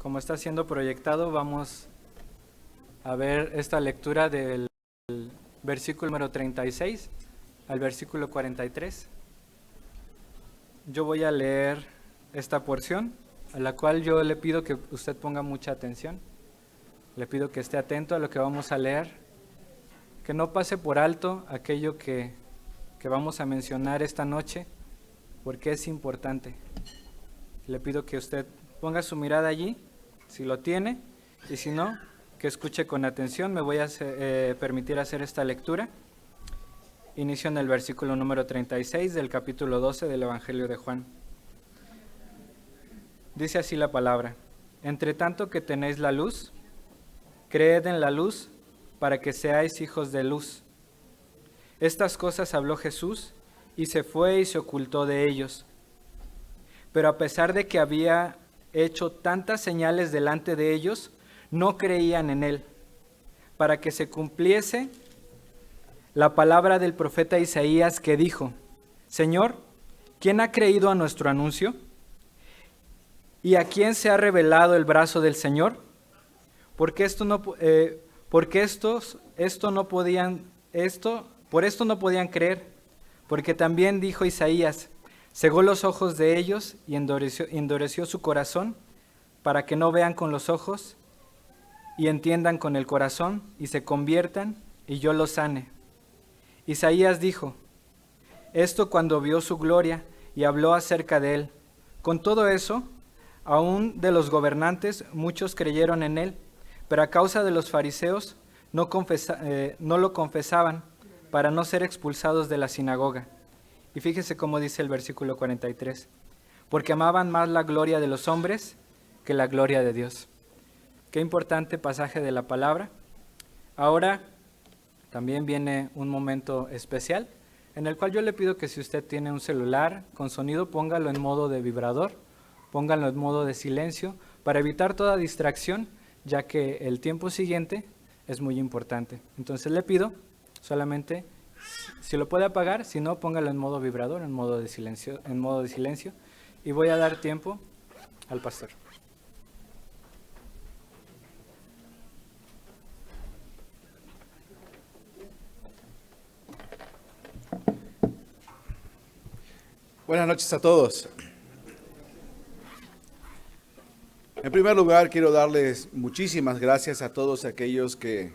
como está siendo proyectado, vamos a ver esta lectura del versículo número 36 al versículo 43. Yo voy a leer esta porción, a la cual yo le pido que usted ponga mucha atención. Le pido que esté atento a lo que vamos a leer, que no pase por alto aquello que vamos a mencionar esta noche, porque es importante. Le pido que usted ponga su mirada allí, si lo tiene, y si no, que escuche con atención. Me voy a permitir hacer esta lectura. Inicio en el versículo número 36 del capítulo 12 del Evangelio de Juan. Dice así la palabra: Entre tanto que tenéis la luz, creed en la luz, para que seáis hijos de luz. Estas cosas habló Jesús, y se fue y se ocultó de ellos. Pero a pesar de que había hecho tantas señales delante de ellos, no creían en él, para que se cumpliese la palabra del profeta Isaías, que dijo: Señor, ¿quién ha creído a nuestro anuncio? ¿Y a quién se ha revelado el brazo del Señor? Por esto no podían creer, porque también dijo Isaías: cegó los ojos de ellos y endureció su corazón, para que no vean con los ojos y entiendan con el corazón y se conviertan y yo los sane. Isaías dijo esto cuando vio su gloria y habló acerca de él. Con todo eso, aún de los gobernantes muchos creyeron en él, pero a causa de los fariseos no lo confesaban, para no ser expulsados de la sinagoga. Y fíjese cómo dice el versículo 43, porque amaban más la gloria de los hombres que la gloria de Dios. Qué importante pasaje de la palabra. Ahora también viene un momento especial, en el cual yo le pido que si usted tiene un celular con sonido, póngalo en modo de vibrador, póngalo en modo de silencio, para evitar toda distracción, ya que el tiempo siguiente es muy importante. Entonces le pido solamente, si lo puede apagar, si no, póngalo en modo vibrador, en modo de silencio, y voy a dar tiempo al pastor. Buenas noches a todos. En primer lugar, quiero darles muchísimas gracias a todos aquellos que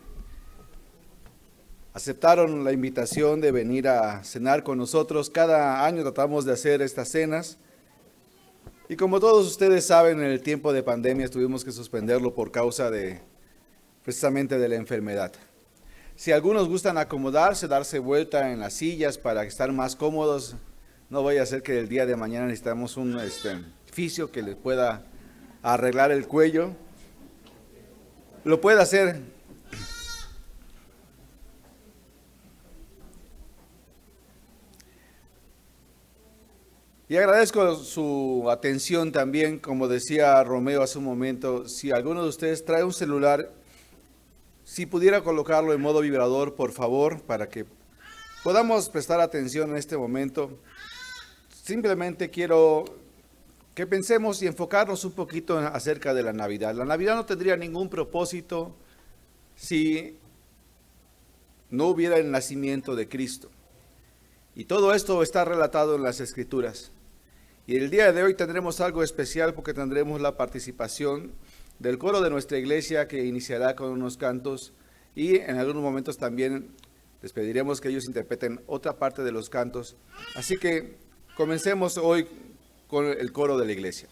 aceptaron la invitación de venir a cenar con nosotros. Cada año tratamos de hacer estas cenas. Y como todos ustedes saben, en el tiempo de pandemia tuvimos que suspenderlo por causa precisamente de la enfermedad. Si algunos gustan acomodarse, darse vuelta en las sillas para estar más cómodos, no vaya a ser que el día de mañana necesitamos un fisio que les pueda arreglar el cuello. Lo puede hacer. Y agradezco su atención también, como decía Romeo hace un momento, si alguno de ustedes trae un celular, si pudiera colocarlo en modo vibrador, por favor, para que podamos prestar atención en este momento. Simplemente quiero que pensemos y enfocarnos un poquito acerca de la Navidad. La Navidad no tendría ningún propósito si no hubiera el nacimiento de Cristo. Y todo esto está relatado en las Escrituras. Y el día de hoy tendremos algo especial porque tendremos la participación del coro de nuestra iglesia, que iniciará con unos cantos, y en algunos momentos también les pediremos que ellos interpreten otra parte de los cantos. Así que comencemos hoy con el coro de la iglesia.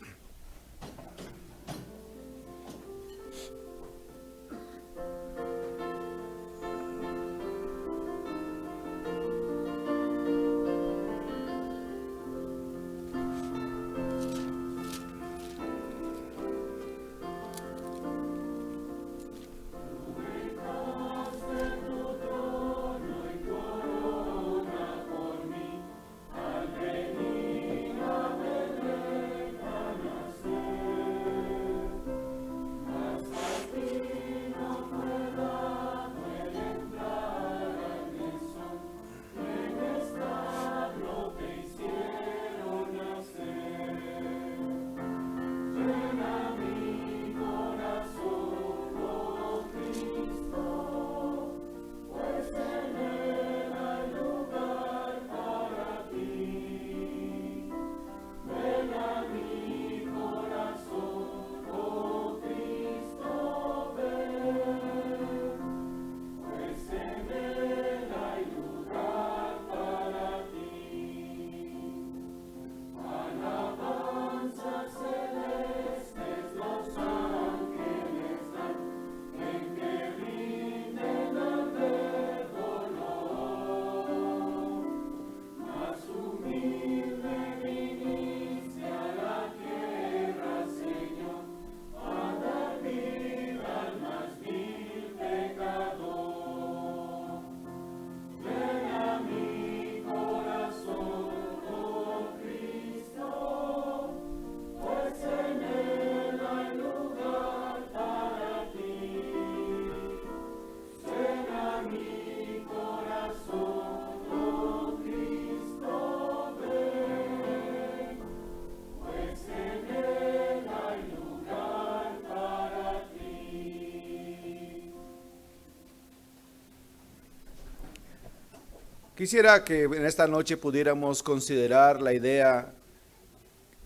Quisiera que en esta noche pudiéramos considerar la idea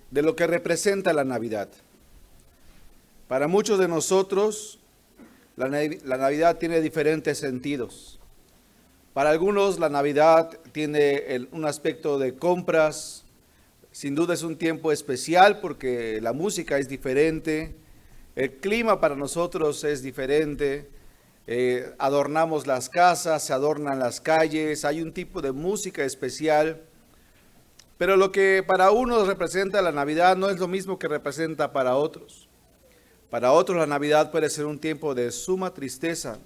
de lo que representa la Navidad. Para muchos de nosotros, la Navidad tiene diferentes sentidos. Para algunos, la Navidad tiene un aspecto de compras. Sin duda es un tiempo especial porque la música es diferente, el clima para nosotros es diferente. Adornamos las casas, se adornan las calles, hay un tipo de música especial. Pero lo que para unos representa la Navidad no es lo mismo que representa para otros. Para otros la Navidad puede ser un tiempo de suma tristeza,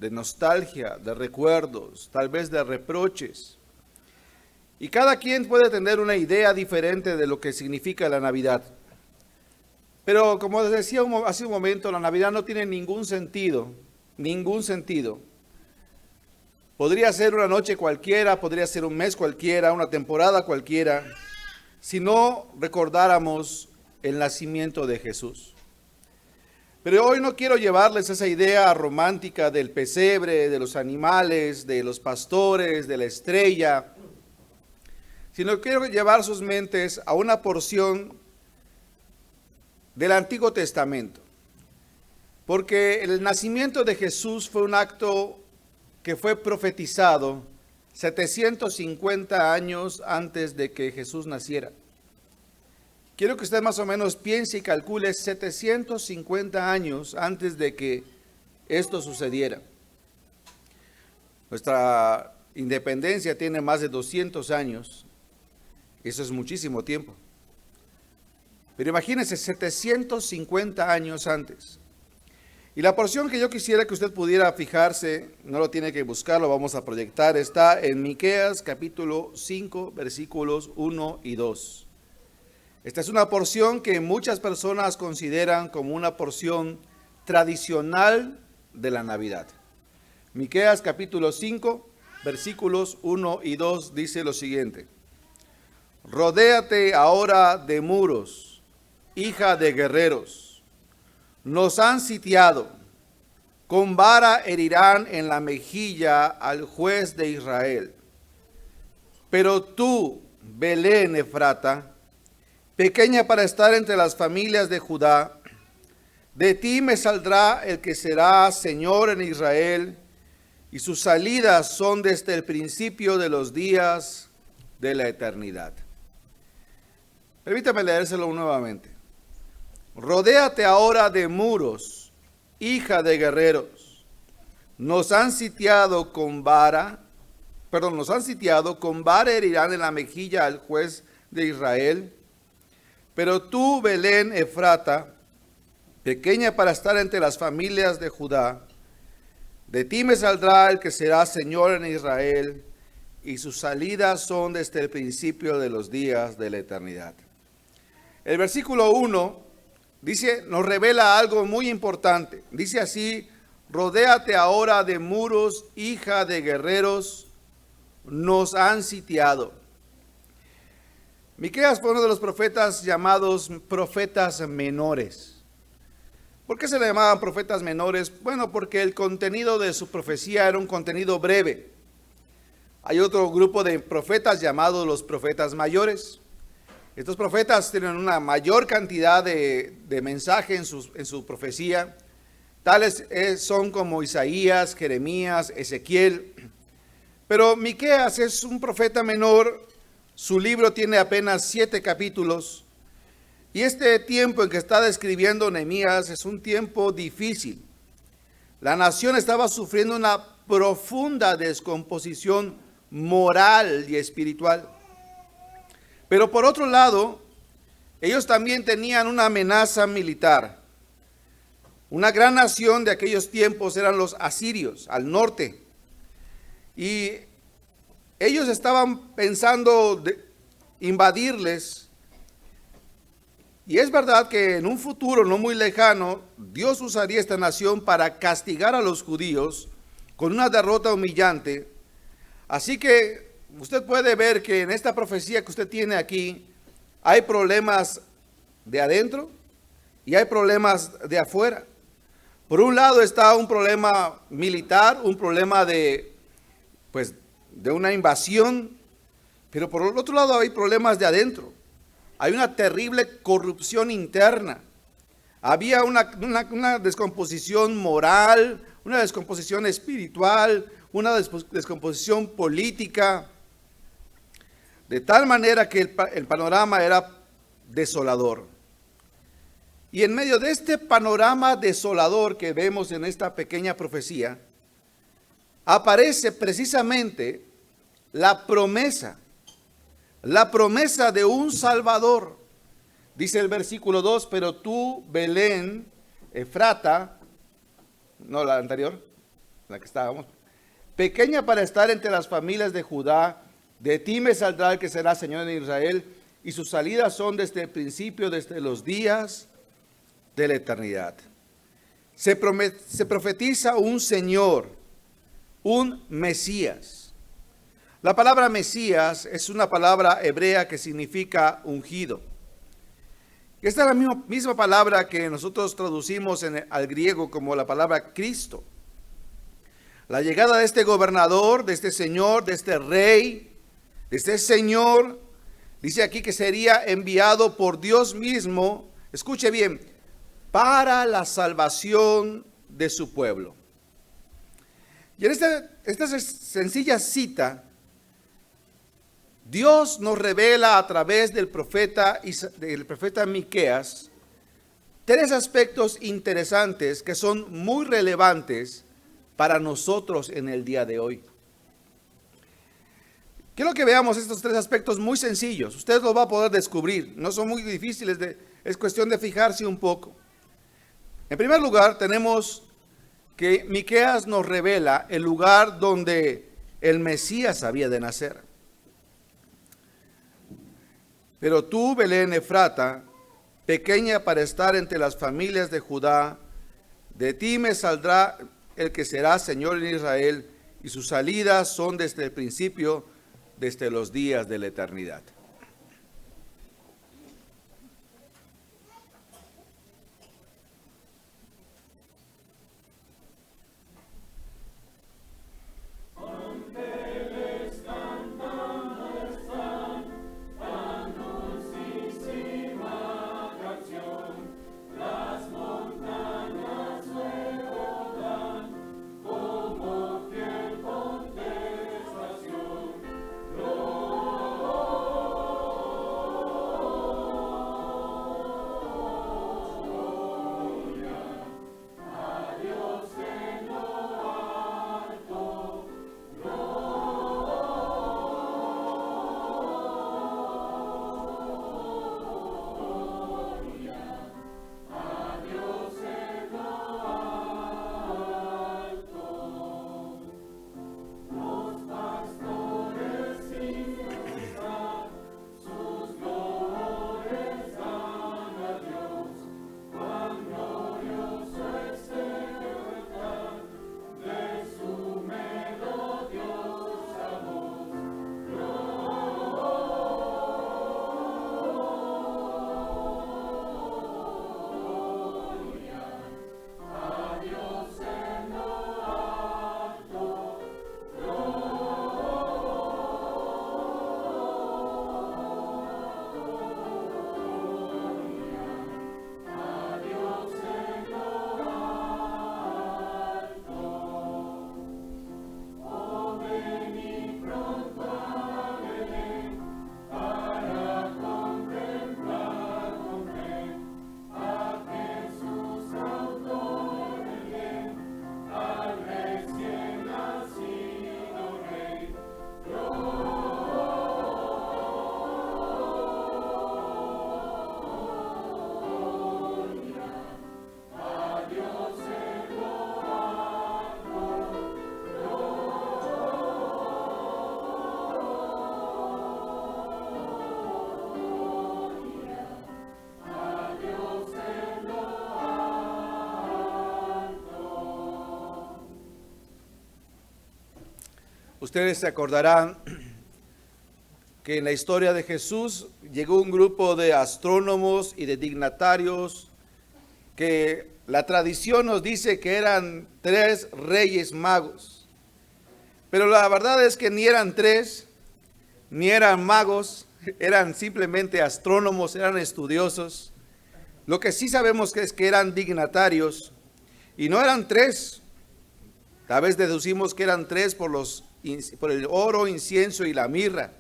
de nostalgia, de recuerdos, tal vez de reproches. Y cada quien puede tener una idea diferente de lo que significa la Navidad. Pero como les decía hace un momento, la Navidad no tiene ningún sentido. Ningún sentido. Podría ser una noche cualquiera, podría ser un mes cualquiera, una temporada cualquiera, si no recordáramos el nacimiento de Jesús. Pero hoy no quiero llevarles esa idea romántica del pesebre, de los animales, de los pastores, de la estrella, sino quiero llevar sus mentes a una porción del Antiguo Testamento. Porque el nacimiento de Jesús fue un acto que fue profetizado 750 años antes de que Jesús naciera. Quiero que usted más o menos piense y calcule 750 años antes de que esto sucediera. Nuestra independencia tiene más de 200 años. Eso es muchísimo tiempo. Pero imagínense 750 años antes. Y la porción que yo quisiera que usted pudiera fijarse, no lo tiene que buscar, lo vamos a proyectar, está en Miqueas capítulo 5, versículos 1 y 2. Esta es una porción que muchas personas consideran como una porción tradicional de la Navidad. Miqueas capítulo 5, versículos 1 y 2 dice lo siguiente: Rodéate ahora de muros, hija de guerreros. Nos han sitiado, con vara herirán en la mejilla al juez de Israel. Pero tú, Belén Efrata, pequeña para estar entre las familias de Judá, de ti me saldrá el que será Señor en Israel, y sus salidas son desde el principio de los días de la eternidad. Permítame leérselo nuevamente. Rodéate ahora de muros, hija de guerreros. Nos han sitiado con vara herirán en la mejilla al juez de Israel. Pero tú, Belén Efrata, pequeña para estar entre las familias de Judá, de ti me saldrá el que será Señor en Israel, y sus salidas son desde el principio de los días de la eternidad. El versículo 1 dice, nos revela algo muy importante. Dice así: rodéate ahora de muros, hija de guerreros, nos han sitiado. Miqueas fue uno de los profetas llamados profetas menores. ¿Por qué se le llamaban profetas menores? Bueno, porque el contenido de su profecía era un contenido breve. Hay otro grupo de profetas llamados los profetas mayores. Estos profetas tienen una mayor cantidad de mensaje en su profecía. Tales son como Isaías, Jeremías, Ezequiel. Pero Miqueas es un profeta menor. Su libro tiene apenas 7 capítulos. Y este tiempo en que está describiendo Nehemías es un tiempo difícil. La nación estaba sufriendo una profunda descomposición moral y espiritual. Pero por otro lado, ellos también tenían una amenaza militar. Una gran nación de aquellos tiempos eran los asirios, al norte. Y ellos estaban pensando invadirles. Y es verdad que en un futuro no muy lejano, Dios usaría esta nación para castigar a los judíos con una derrota humillante. Así que usted puede ver que en esta profecía que usted tiene aquí, hay problemas de adentro y hay problemas de afuera. Por un lado está un problema militar, un problema de una invasión, pero por el otro lado hay problemas de adentro. Hay una terrible corrupción interna. Había una descomposición moral, una descomposición espiritual, una descomposición política, de tal manera que el panorama era desolador. Y en medio de este panorama desolador que vemos en esta pequeña profecía, aparece precisamente la promesa de un Salvador. Dice el versículo 2, pero tú, Belén, Efrata, no la anterior, la que estábamos, pequeña para estar entre las familias de Judá, de ti me saldrá el que será Señor en Israel, y sus salidas son desde el principio, desde los días de la eternidad. Se profetiza un Señor, un Mesías. La palabra Mesías es una palabra hebrea que significa ungido. Esta es la misma palabra que nosotros traducimos al griego como la palabra Cristo. La llegada de este gobernador, de este señor, de este rey, de este señor, dice aquí que sería enviado por Dios mismo, escuche bien, para la salvación de su pueblo. Y en esta sencilla cita, Dios nos revela a través del profeta Miqueas tres aspectos interesantes que son muy relevantes para nosotros en el día de hoy. Quiero que veamos estos tres aspectos muy sencillos. Usted los va a poder descubrir. No son muy difíciles, es cuestión de fijarse un poco. En primer lugar, tenemos que Miqueas nos revela el lugar donde el Mesías había de nacer. Pero tú, Belén Efrata, pequeña para estar entre las familias de Judá, de ti me saldrá el que será Señor en Israel, y sus salidas son desde el principio, desde los días de la eternidad. Ustedes se acordarán que en la historia de Jesús llegó un grupo de astrónomos y de dignatarios que la tradición nos dice que eran 3 reyes magos. Pero la verdad es que ni eran tres, ni eran magos, eran simplemente astrónomos, eran estudiosos. Lo que sí sabemos es que eran dignatarios, y no eran tres. Tal vez deducimos que eran tres por el oro, incienso y la mirra.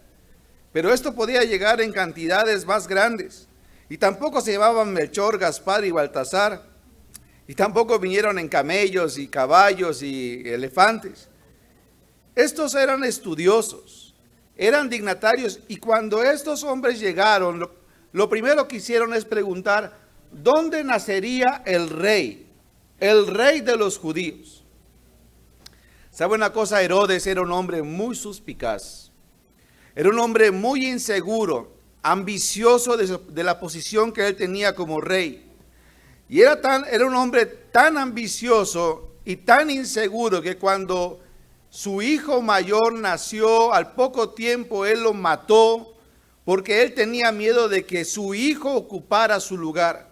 Pero esto podía llegar en cantidades más grandes. Y tampoco se llamaban Melchor, Gaspar y Baltasar. Y tampoco vinieron en camellos y caballos y elefantes. Estos eran estudiosos, eran dignatarios. Y cuando estos hombres llegaron, lo primero que hicieron es preguntar, ¿dónde nacería el rey de los judíos? ¿Sabe una cosa? Herodes era un hombre muy suspicaz. Era un hombre muy inseguro, ambicioso de la posición que él tenía como rey. Y era un hombre tan ambicioso y tan inseguro que cuando su hijo mayor nació, al poco tiempo él lo mató porque él tenía miedo de que su hijo ocupara su lugar.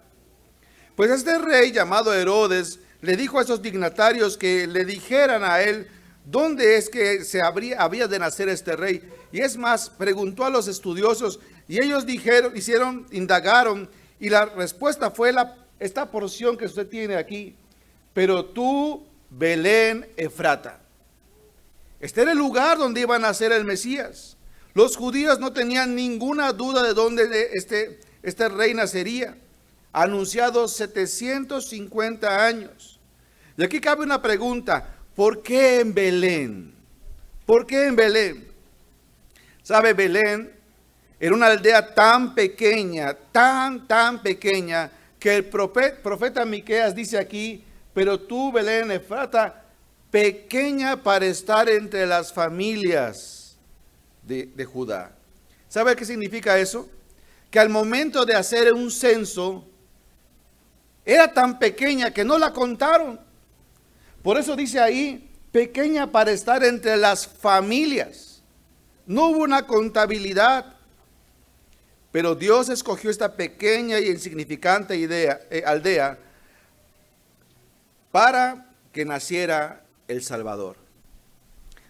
Pues este rey llamado Herodes le dijo a esos dignatarios que le dijeran a él dónde es que había de nacer este rey. Y es más, preguntó a los estudiosos y ellos indagaron, y la respuesta fue esta porción que usted tiene aquí. Pero tú, Belén Efrata. Este era el lugar donde iba a nacer el Mesías. Los judíos no tenían ninguna duda de dónde este rey nacería. Anunciado 750 años. Y aquí cabe una pregunta. ¿Por qué en Belén? ¿Por qué en Belén? ¿Sabe? Belén era una aldea tan pequeña, tan pequeña, que el profeta Miqueas dice aquí, pero tú, Belén Efrata, pequeña para estar entre las familias de Judá. ¿Sabe qué significa eso? Que al momento de hacer un censo, era tan pequeña que no la contaron. Por eso dice ahí, pequeña para estar entre las familias. No hubo una contabilidad, pero Dios escogió esta pequeña y insignificante aldea para que naciera el Salvador.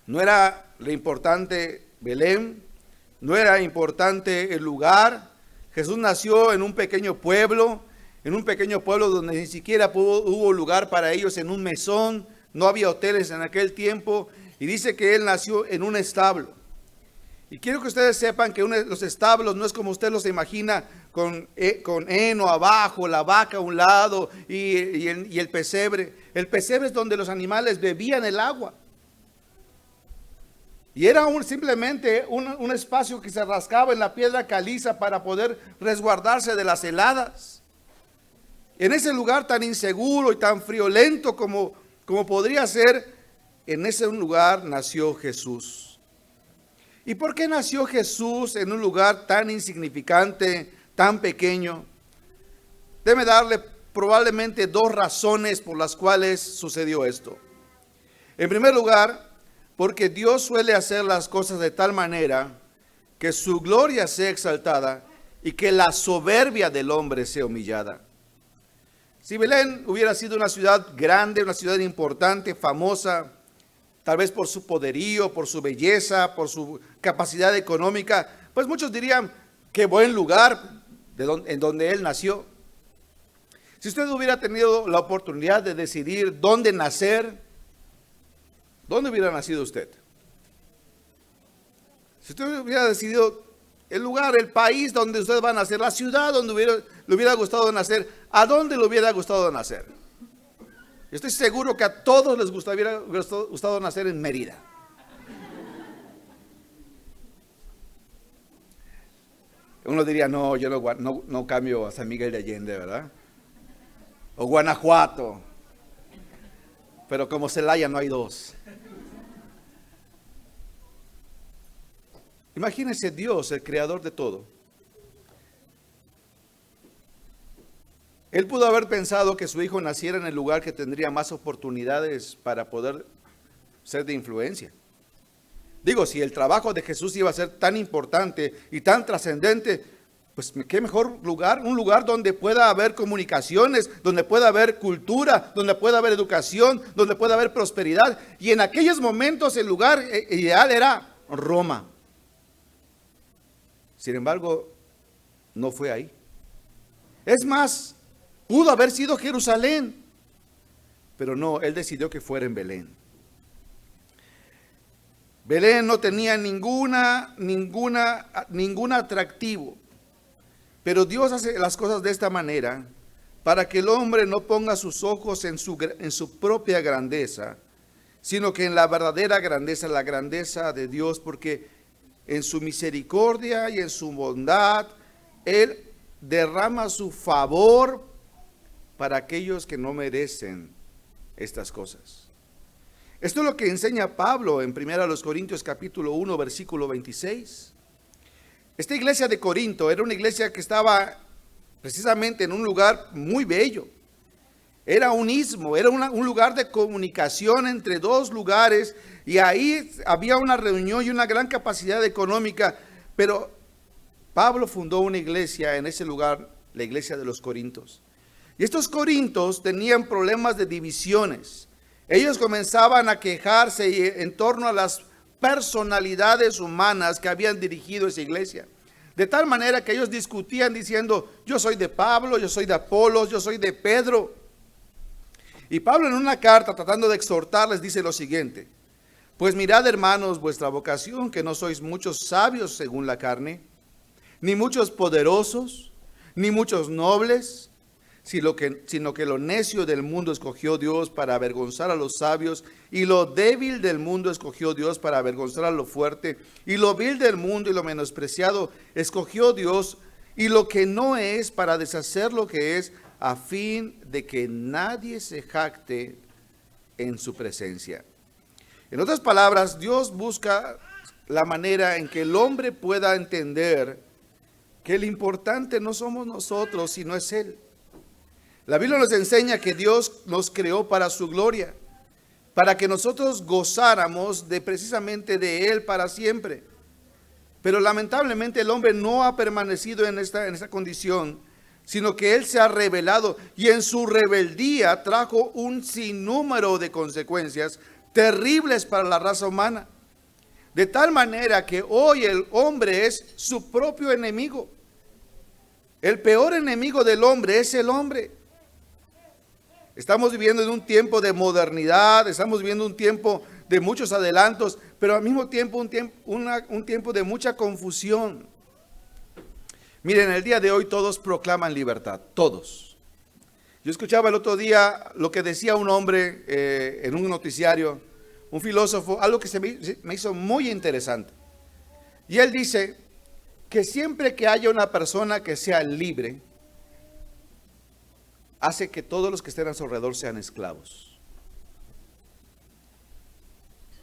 No era lo importante Belén, no era importante el lugar. Jesús nació en un pequeño pueblo donde ni siquiera hubo lugar para ellos en un mesón, no había hoteles en aquel tiempo, y dice que él nació en un establo. Y quiero que ustedes sepan que los establos no es como usted los imagina, con heno abajo, la vaca a un lado y el pesebre. El pesebre es donde los animales bebían el agua. Y era simplemente un espacio que se rascaba en la piedra caliza para poder resguardarse de las heladas. En ese lugar tan inseguro y tan friolento como podría ser, en ese lugar nació Jesús. ¿Y por qué nació Jesús en un lugar tan insignificante, tan pequeño? Déjeme darle probablemente dos razones por las cuales sucedió esto. En primer lugar, porque Dios suele hacer las cosas de tal manera que su gloria sea exaltada y que la soberbia del hombre sea humillada. Si Belén hubiera sido una ciudad grande, una ciudad importante, famosa, tal vez por su poderío, por su belleza, por su capacidad económica, pues muchos dirían, qué buen lugar en donde él nació. Si usted hubiera tenido la oportunidad de decidir dónde nacer, ¿dónde hubiera nacido usted? Si usted hubiera decidido el lugar, el país donde usted va a nacer, la ciudad donde le hubiera gustado nacer, ¿a dónde le hubiera gustado nacer? Estoy seguro que a todos les hubiera gustado nacer en Mérida. Uno diría, no, yo no cambio a San Miguel de Allende, ¿verdad? O Guanajuato. Pero como Celaya no hay dos. Imagínense Dios, el creador de todo. Él pudo haber pensado que su hijo naciera en el lugar que tendría más oportunidades para poder ser de influencia. Digo, si el trabajo de Jesús iba a ser tan importante y tan trascendente, Pues qué mejor lugar, un lugar donde pueda haber comunicaciones, donde pueda haber cultura, donde pueda haber educación, donde pueda haber prosperidad. Y en aquellos momentos el lugar ideal era Roma. Sin embargo, no fue ahí. Es más, pudo haber sido Jerusalén, pero no, él decidió que fuera en Belén. Belén no tenía ningún atractivo. Pero Dios hace las cosas de esta manera para que el hombre no ponga sus ojos en su propia grandeza, sino que en la verdadera grandeza, la grandeza de Dios, porque en su misericordia y en su bondad, Él derrama su favor para aquellos que no merecen estas cosas. Esto es lo que enseña Pablo en 1 Corintios capítulo 1, versículo 26. Esta iglesia de Corinto era una iglesia que estaba precisamente en un lugar muy bello. Era un istmo, era un lugar de comunicación entre dos lugares, y ahí había una reunión y una gran capacidad económica. Pero Pablo fundó una iglesia en ese lugar, la iglesia de los Corintos. Y estos Corintos tenían problemas de divisiones. Ellos comenzaban a quejarse en torno a las personalidades humanas que habían dirigido esa iglesia. De tal manera que ellos discutían diciendo: yo soy de Pablo, yo soy de Apolos, yo soy de Pedro. Y Pablo, en una carta tratando de exhortarles, dice lo siguiente: pues mirad, hermanos, vuestra vocación, que no sois muchos sabios según la carne, ni muchos poderosos, ni muchos nobles, sino que lo necio del mundo escogió Dios para avergonzar a los sabios, y lo débil del mundo escogió Dios para avergonzar a lo fuerte, y lo vil del mundo y lo menospreciado escogió Dios, y lo que no es, para deshacer lo que es, a fin de que nadie se jacte en su presencia. En otras palabras, Dios busca la manera en que el hombre pueda entender que el importante no somos nosotros, sino es Él. La Biblia nos enseña que Dios nos creó para su gloria, para que nosotros gozáramos precisamente de Él para siempre. Pero lamentablemente el hombre no ha permanecido en esta condición, sino que Él se ha rebelado, y en su rebeldía trajo un sinnúmero de consecuencias terribles para la raza humana. De tal manera que hoy el hombre es su propio enemigo. El peor enemigo del hombre es el hombre. Estamos viviendo en un tiempo de modernidad, estamos viviendo un tiempo de muchos adelantos, pero al mismo tiempo un tiempo de mucha confusión. Miren, el día de hoy todos proclaman libertad, todos. Yo escuchaba el otro día lo que decía un hombre en un noticiario, un filósofo, algo que me hizo muy interesante. Y él dice que siempre que haya una persona que sea libre, hace que todos los que estén a su alrededor sean esclavos.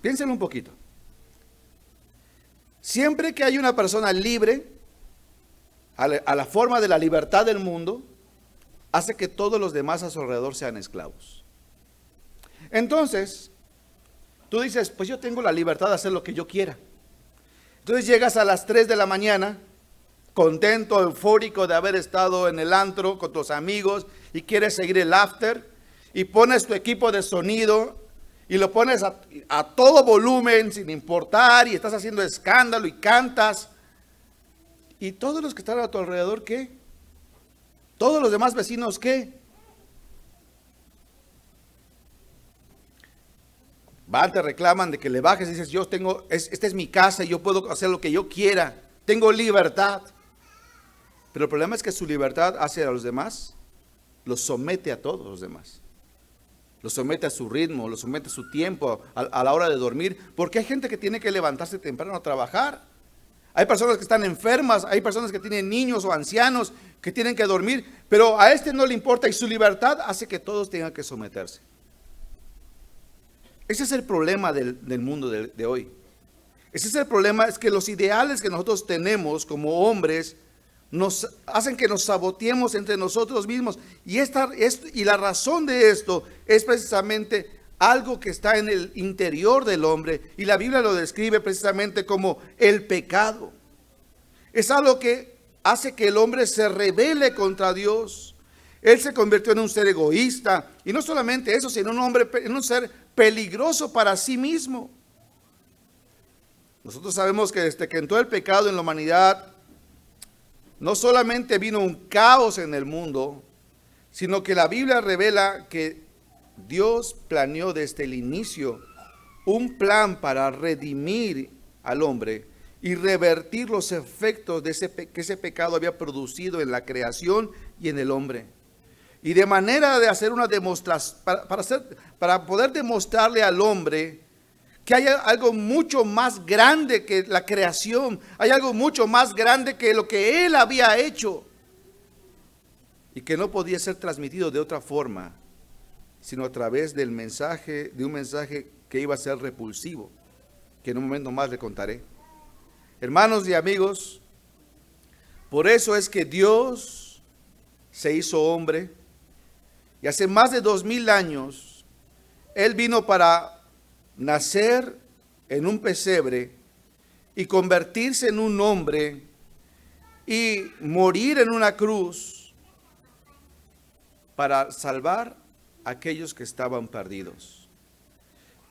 Piénsenlo un poquito. Siempre que hay una persona libre, a la forma de la libertad del mundo, hace que todos los demás a su alrededor sean esclavos. Entonces, tú dices: pues yo tengo la libertad de hacer lo que yo quiera. Entonces llegas a las 3 de la mañana, contento, eufórico de haber estado en el antro con tus amigos, y quieres seguir el after, y pones tu equipo de sonido y lo pones a todo volumen sin importar, y estás haciendo escándalo y cantas, y todos los que están a tu alrededor, ¿qué? Todos los demás vecinos, ¿qué? Van, te reclaman de que le bajes y dices: esta es mi casa y yo puedo hacer lo que yo quiera, tengo libertad. Pero el problema es que su libertad hacia los demás los somete a todos los demás. Los somete a su ritmo, los somete a su tiempo, a la hora de dormir, porque hay gente que tiene que levantarse temprano a trabajar. Hay personas que están enfermas, hay personas que tienen niños o ancianos que tienen que dormir, pero a este no le importa, y su libertad hace que todos tengan que someterse. Ese es el problema del mundo de hoy. Ese es el problema, es que los ideales que nosotros tenemos como hombres nos hacen que nos saboteemos entre nosotros mismos. Y la razón de esto es precisamente algo que está en el interior del hombre, y la Biblia lo describe precisamente como el pecado. Es algo que hace que el hombre se rebele contra Dios. Él se convirtió en un ser egoísta, y no solamente eso, sino en un ser peligroso para sí mismo. Nosotros sabemos que desde que entró el pecado en la humanidad, no solamente vino un caos en el mundo, sino que la Biblia revela que Dios planeó desde el inicio un plan para redimir al hombre y revertir los efectos de que ese pecado había producido en la creación y en el hombre. Y de manera de hacer una demostración, para poder demostrarle al hombre que hay algo mucho más grande que la creación, hay algo mucho más grande que lo que él había hecho, y que no podía ser transmitido de otra forma, sino a través de un mensaje que iba a ser repulsivo, que en un momento más le contaré. Hermanos y amigos, por eso es que Dios se hizo hombre, y hace más de 2000 años, Él vino para nacer en un pesebre y convertirse en un hombre y morir en una cruz para salvar a aquellos que estaban perdidos.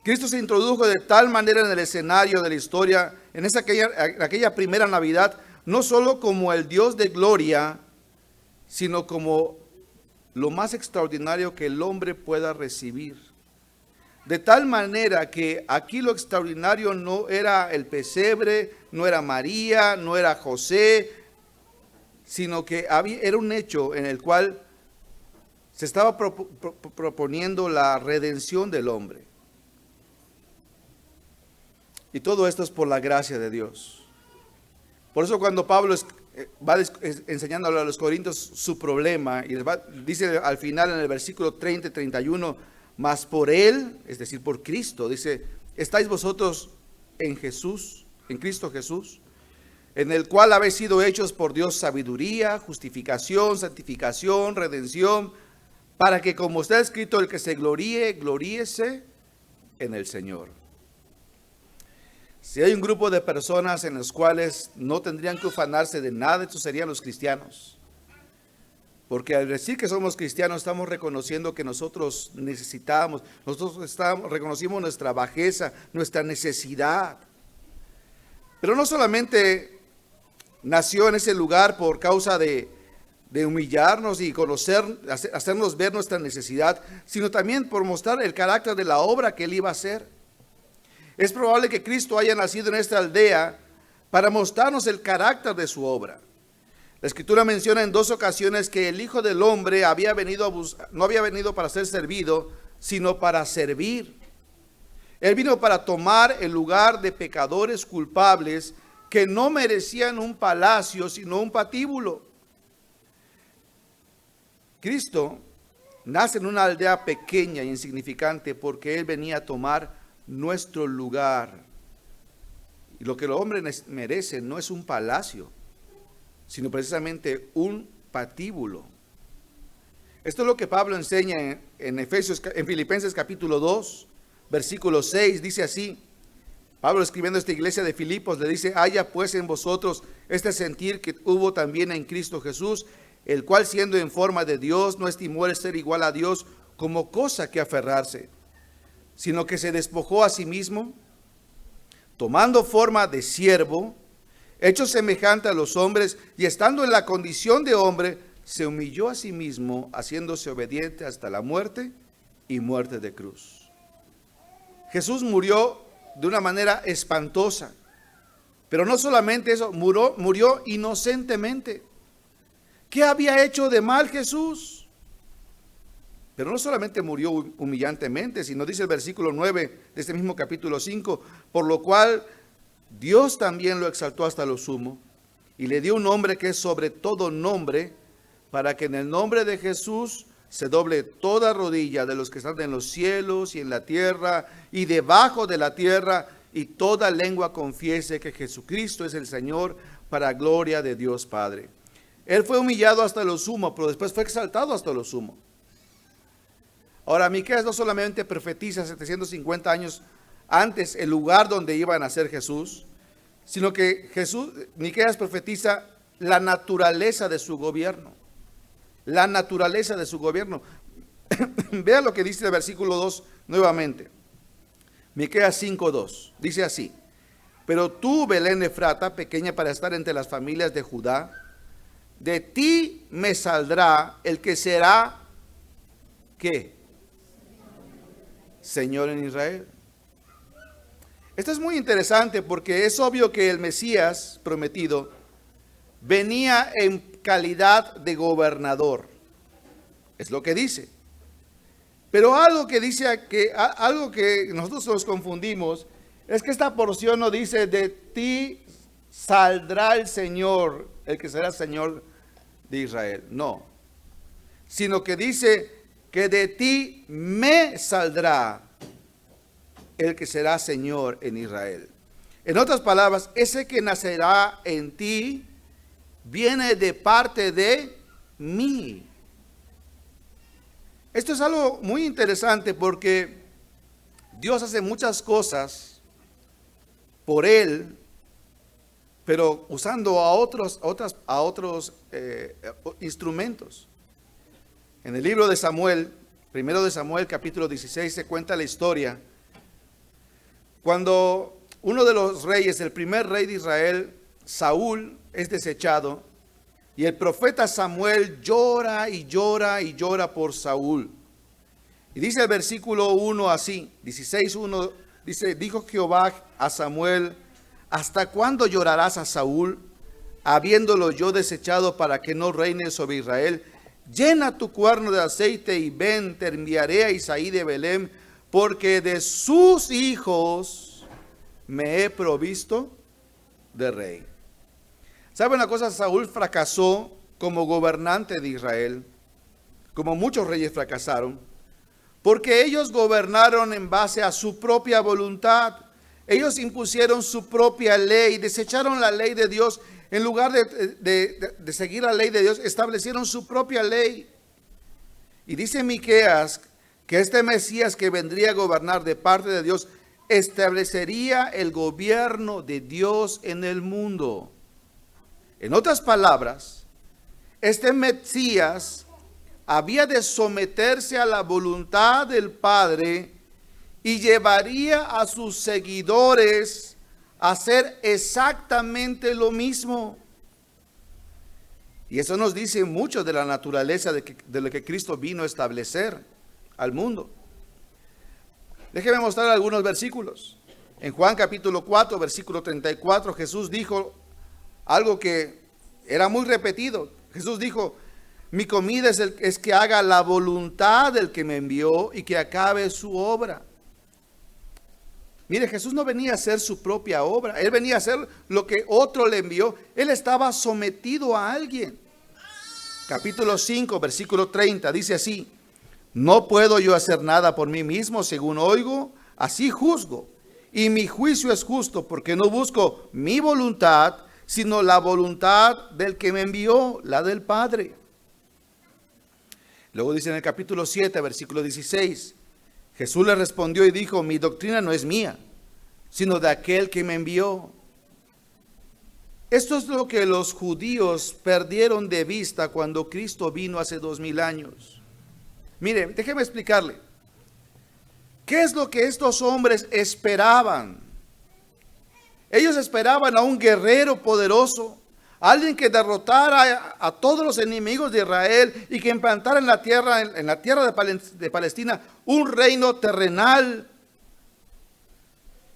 Cristo se introdujo de tal manera en el escenario de la historia, en aquella primera Navidad, no solo como el Dios de gloria, sino como lo más extraordinario que el hombre pueda recibir. De tal manera que aquí lo extraordinario no era el pesebre, no era María, no era José, sino que era un hecho en el cual se estaba proponiendo la redención del hombre. Y todo esto es por la gracia de Dios. Por eso cuando Pablo va enseñando a los corintios su problema, y dice al final en el versículo 30 y 31, mas por Él, es decir, por Cristo, dice, estáis vosotros en Jesús, en Cristo Jesús, en el cual habéis sido hechos por Dios sabiduría, justificación, santificación, redención, para que como está escrito, el que se gloríe, gloríese en el Señor. Si hay un grupo de personas en los cuales no tendrían que ufanarse de nada, estos serían los cristianos. Porque al decir que somos cristianos, estamos reconociendo que nosotros necesitamos, reconocimos nuestra bajeza, nuestra necesidad. Pero no solamente nació en ese lugar por causa de humillarnos y hacernos ver nuestra necesidad, sino también por mostrar el carácter de la obra que Él iba a hacer. Es probable que Cristo haya nacido en esta aldea para mostrarnos el carácter de su obra. La Escritura menciona en 2 ocasiones que el Hijo del Hombre no había venido para ser servido, sino para servir. Él vino para tomar el lugar de pecadores culpables que no merecían un palacio, sino un patíbulo. Cristo nace en una aldea pequeña e insignificante porque Él venía a tomar nuestro lugar. Y lo que el hombre merece no es un palacio, sino precisamente un patíbulo. Esto es lo que Pablo enseña en Filipenses capítulo 2, versículo 6, dice así. Pablo, escribiendo a esta iglesia de Filipos, le dice: haya pues en vosotros este sentir que hubo también en Cristo Jesús, el cual siendo en forma de Dios, no estimó el ser igual a Dios como cosa que aferrarse, sino que se despojó a sí mismo, tomando forma de siervo, hecho semejante a los hombres, y estando en la condición de hombre, se humilló a sí mismo, haciéndose obediente hasta la muerte y muerte de cruz. Jesús murió de una manera espantosa, pero no solamente eso, murió inocentemente. ¿Qué había hecho de mal Jesús? Pero no solamente murió humillantemente, sino dice el versículo 9 de este mismo capítulo 5, por lo cual Dios también lo exaltó hasta lo sumo y le dio un nombre que es sobre todo nombre, para que en el nombre de Jesús se doble toda rodilla de los que están en los cielos y en la tierra y debajo de la tierra, y toda lengua confiese que Jesucristo es el Señor, para gloria de Dios Padre. Él fue humillado hasta lo sumo, pero después fue exaltado hasta lo sumo. Ahora, Miqueas no solamente profetiza 750 años antes el lugar donde iba a nacer Jesús, sino que Miqueas profetiza la naturaleza de su gobierno. La naturaleza de su gobierno. Vea lo que dice el versículo 2 nuevamente. Miqueas 5:2. Dice así: pero tú, Belén Efrata, pequeña para estar entre las familias de Judá, de ti me saldrá el que será, ¿qué? Señor en Israel. Esto es muy interesante porque es obvio que el Mesías prometido venía en calidad de gobernador. Es lo que dice. Pero algo que nosotros nos confundimos es que esta porción no dice de ti saldrá el Señor, el que será Señor de Israel. No. Sino que dice que de ti me saldrá el que será Señor en Israel. En otras palabras, ese que nacerá en ti viene de parte de mí. Esto es algo muy interesante porque Dios hace muchas cosas por Él, pero usando a otros instrumentos. En el libro de Samuel, primero de Samuel, capítulo 16, se cuenta la historia cuando uno de los reyes, el primer rey de Israel, Saúl, es desechado, y el profeta Samuel llora y llora y llora por Saúl. Y dice el versículo 1 así, 16:1, dice: dijo Jehová a Samuel: ¿hasta cuándo llorarás a Saúl, habiéndolo yo desechado para que no reine sobre Israel? Llena tu cuerno de aceite y ven, te enviaré a Isaí de Belén, porque de sus hijos me he provisto de rey. ¿Sabe una cosa? Saúl fracasó como gobernante de Israel, como muchos reyes fracasaron, porque ellos gobernaron en base a su propia voluntad. Ellos impusieron su propia ley, desecharon la ley de Dios. En lugar de seguir la ley de Dios, establecieron su propia ley. Y dice Miqueas que este Mesías que vendría a gobernar de parte de Dios establecería el gobierno de Dios en el mundo. En otras palabras, este Mesías había de someterse a la voluntad del Padre y llevaría a sus seguidores a hacer exactamente lo mismo. Y eso nos dice mucho de la naturaleza de lo que Cristo vino a establecer al mundo. Déjeme mostrar algunos versículos. En Juan capítulo 4, versículo 34, Jesús dijo algo que era muy repetido. Jesús dijo: mi comida es que haga la voluntad del que me envió y que acabe su obra. Mire, Jesús no venía a hacer su propia obra. Él venía a hacer lo que otro le envió. Él estaba sometido a alguien. Capítulo 5, versículo 30, dice así: no puedo yo hacer nada por mí mismo, según oigo, así juzgo. Y mi juicio es justo, porque no busco mi voluntad, sino la voluntad del que me envió, la del Padre. Luego dice en el capítulo 7, versículo 16, Jesús le respondió y dijo: mi doctrina no es mía, sino de aquel que me envió. Esto es lo que los judíos perdieron de vista cuando Cristo vino hace 2000 años. Mire, déjeme explicarle. ¿Qué es lo que estos hombres esperaban? Ellos esperaban a un guerrero poderoso, alguien que derrotara a todos los enemigos de Israel y que implantara en la tierra de Palestina un reino terrenal.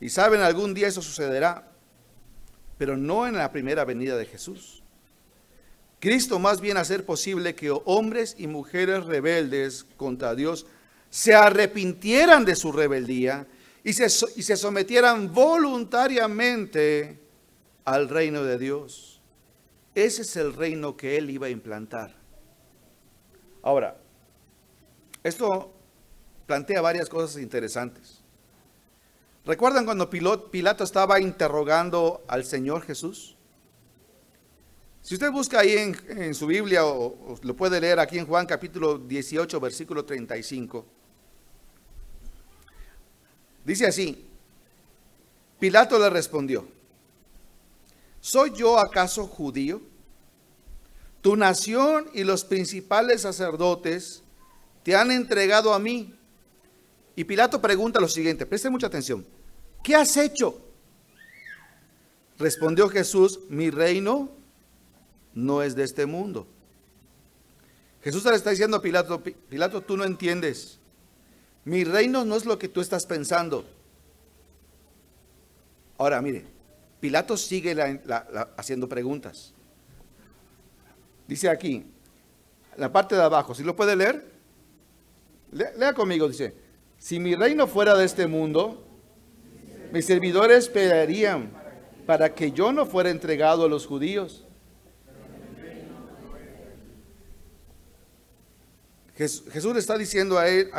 Y saben, algún día eso sucederá, pero no en la primera venida de Jesús. Cristo más bien hacer posible que hombres y mujeres rebeldes contra Dios se arrepintieran de su rebeldía y se sometieran voluntariamente al reino de Dios. Ese es el reino que Él iba a implantar. Ahora, esto plantea varias cosas interesantes. ¿Recuerdan cuando Pilato estaba interrogando al Señor Jesús? Si usted busca ahí en su Biblia, o lo puede leer aquí en Juan capítulo 18, versículo 35. Dice así: Pilato le respondió: ¿soy yo acaso judío? tu nación y los principales sacerdotes te han entregado a mí. Y Pilato pregunta lo siguiente, presten mucha atención, ¿qué has hecho? Respondió Jesús, mi reino no es de este mundo. Jesús le está diciendo a Pilato, Pilato, tú no entiendes. Mi reino no es lo que tú estás pensando. Ahora, mire, Pilato sigue haciendo preguntas. Dice aquí, en la parte de abajo, ¿sí lo puede leer? Lea conmigo, dice, si mi reino fuera de este mundo, mis servidores esperarían para que yo no fuera entregado a los judíos. Jesús le está diciendo a él,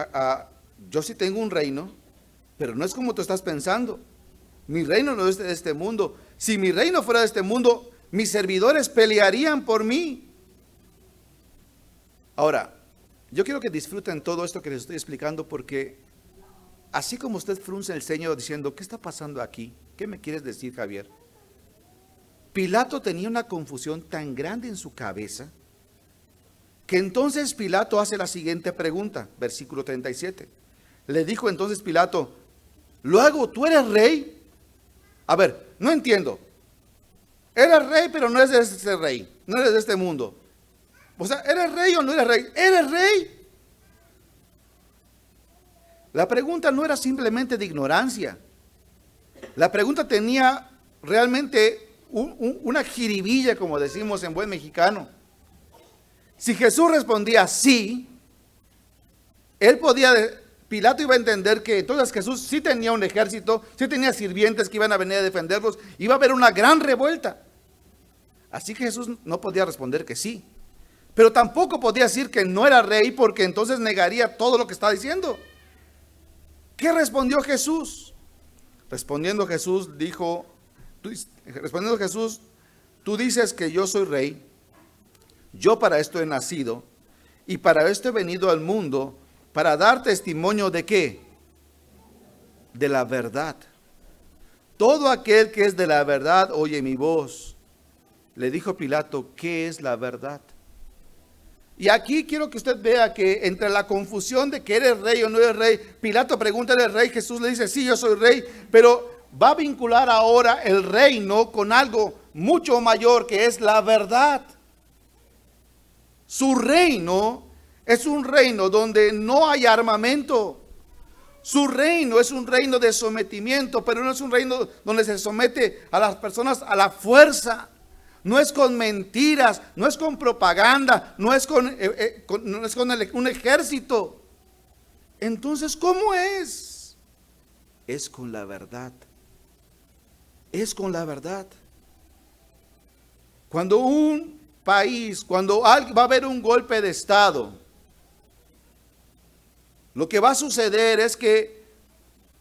yo sí tengo un reino, pero no es como tú estás pensando. Mi reino no es de este mundo. Si mi reino fuera de este mundo, mis servidores pelearían por mí. Ahora, yo quiero que disfruten todo esto que les estoy explicando, porque así como usted frunce el ceño diciendo, ¿qué está pasando aquí? ¿Qué me quieres decir, Javier? Pilato tenía una confusión tan grande en su cabeza, que entonces Pilato hace la siguiente pregunta, versículo 37. Le dijo entonces Pilato, luego, ¿tú eres rey? A ver, no entiendo. Eres rey, pero no eres de este rey, no eres de este mundo. O sea, ¿eres rey o no eres rey? ¡Eres rey! La pregunta no era simplemente de ignorancia. La pregunta tenía realmente una jiribilla, como decimos en buen mexicano. Si Jesús respondía sí, Pilato iba a entender que entonces Jesús sí tenía un ejército, sí tenía sirvientes que iban a venir a defenderlos, iba a haber una gran revuelta. Así que Jesús no podía responder que sí, pero tampoco podía decir que no era rey, porque entonces negaría todo lo que está diciendo. ¿Qué respondió Jesús? Respondiendo Jesús, tú dices que yo soy rey. Yo para esto he nacido y para esto he venido al mundo, para dar testimonio de ¿qué? De la verdad. Todo aquel que es de la verdad oye mi voz. Le dijo Pilato, ¿qué es la verdad? Y aquí quiero que usted vea que entre la confusión de que eres rey o no eres rey, Pilato pregunta, ¿eres rey? Jesús le dice, sí, yo soy rey, pero va a vincular ahora el reino con algo mucho mayor, que es la verdad. Su reino es un reino donde no hay armamento. Su reino es un reino de sometimiento, pero no es un reino donde se somete a las personas a la fuerza. No es con mentiras, no es con propaganda, no es con un ejército. Entonces, ¿cómo es? Es con la verdad. Es con la verdad. Cuando un país, cuando va a haber un golpe de estado, lo que va a suceder es que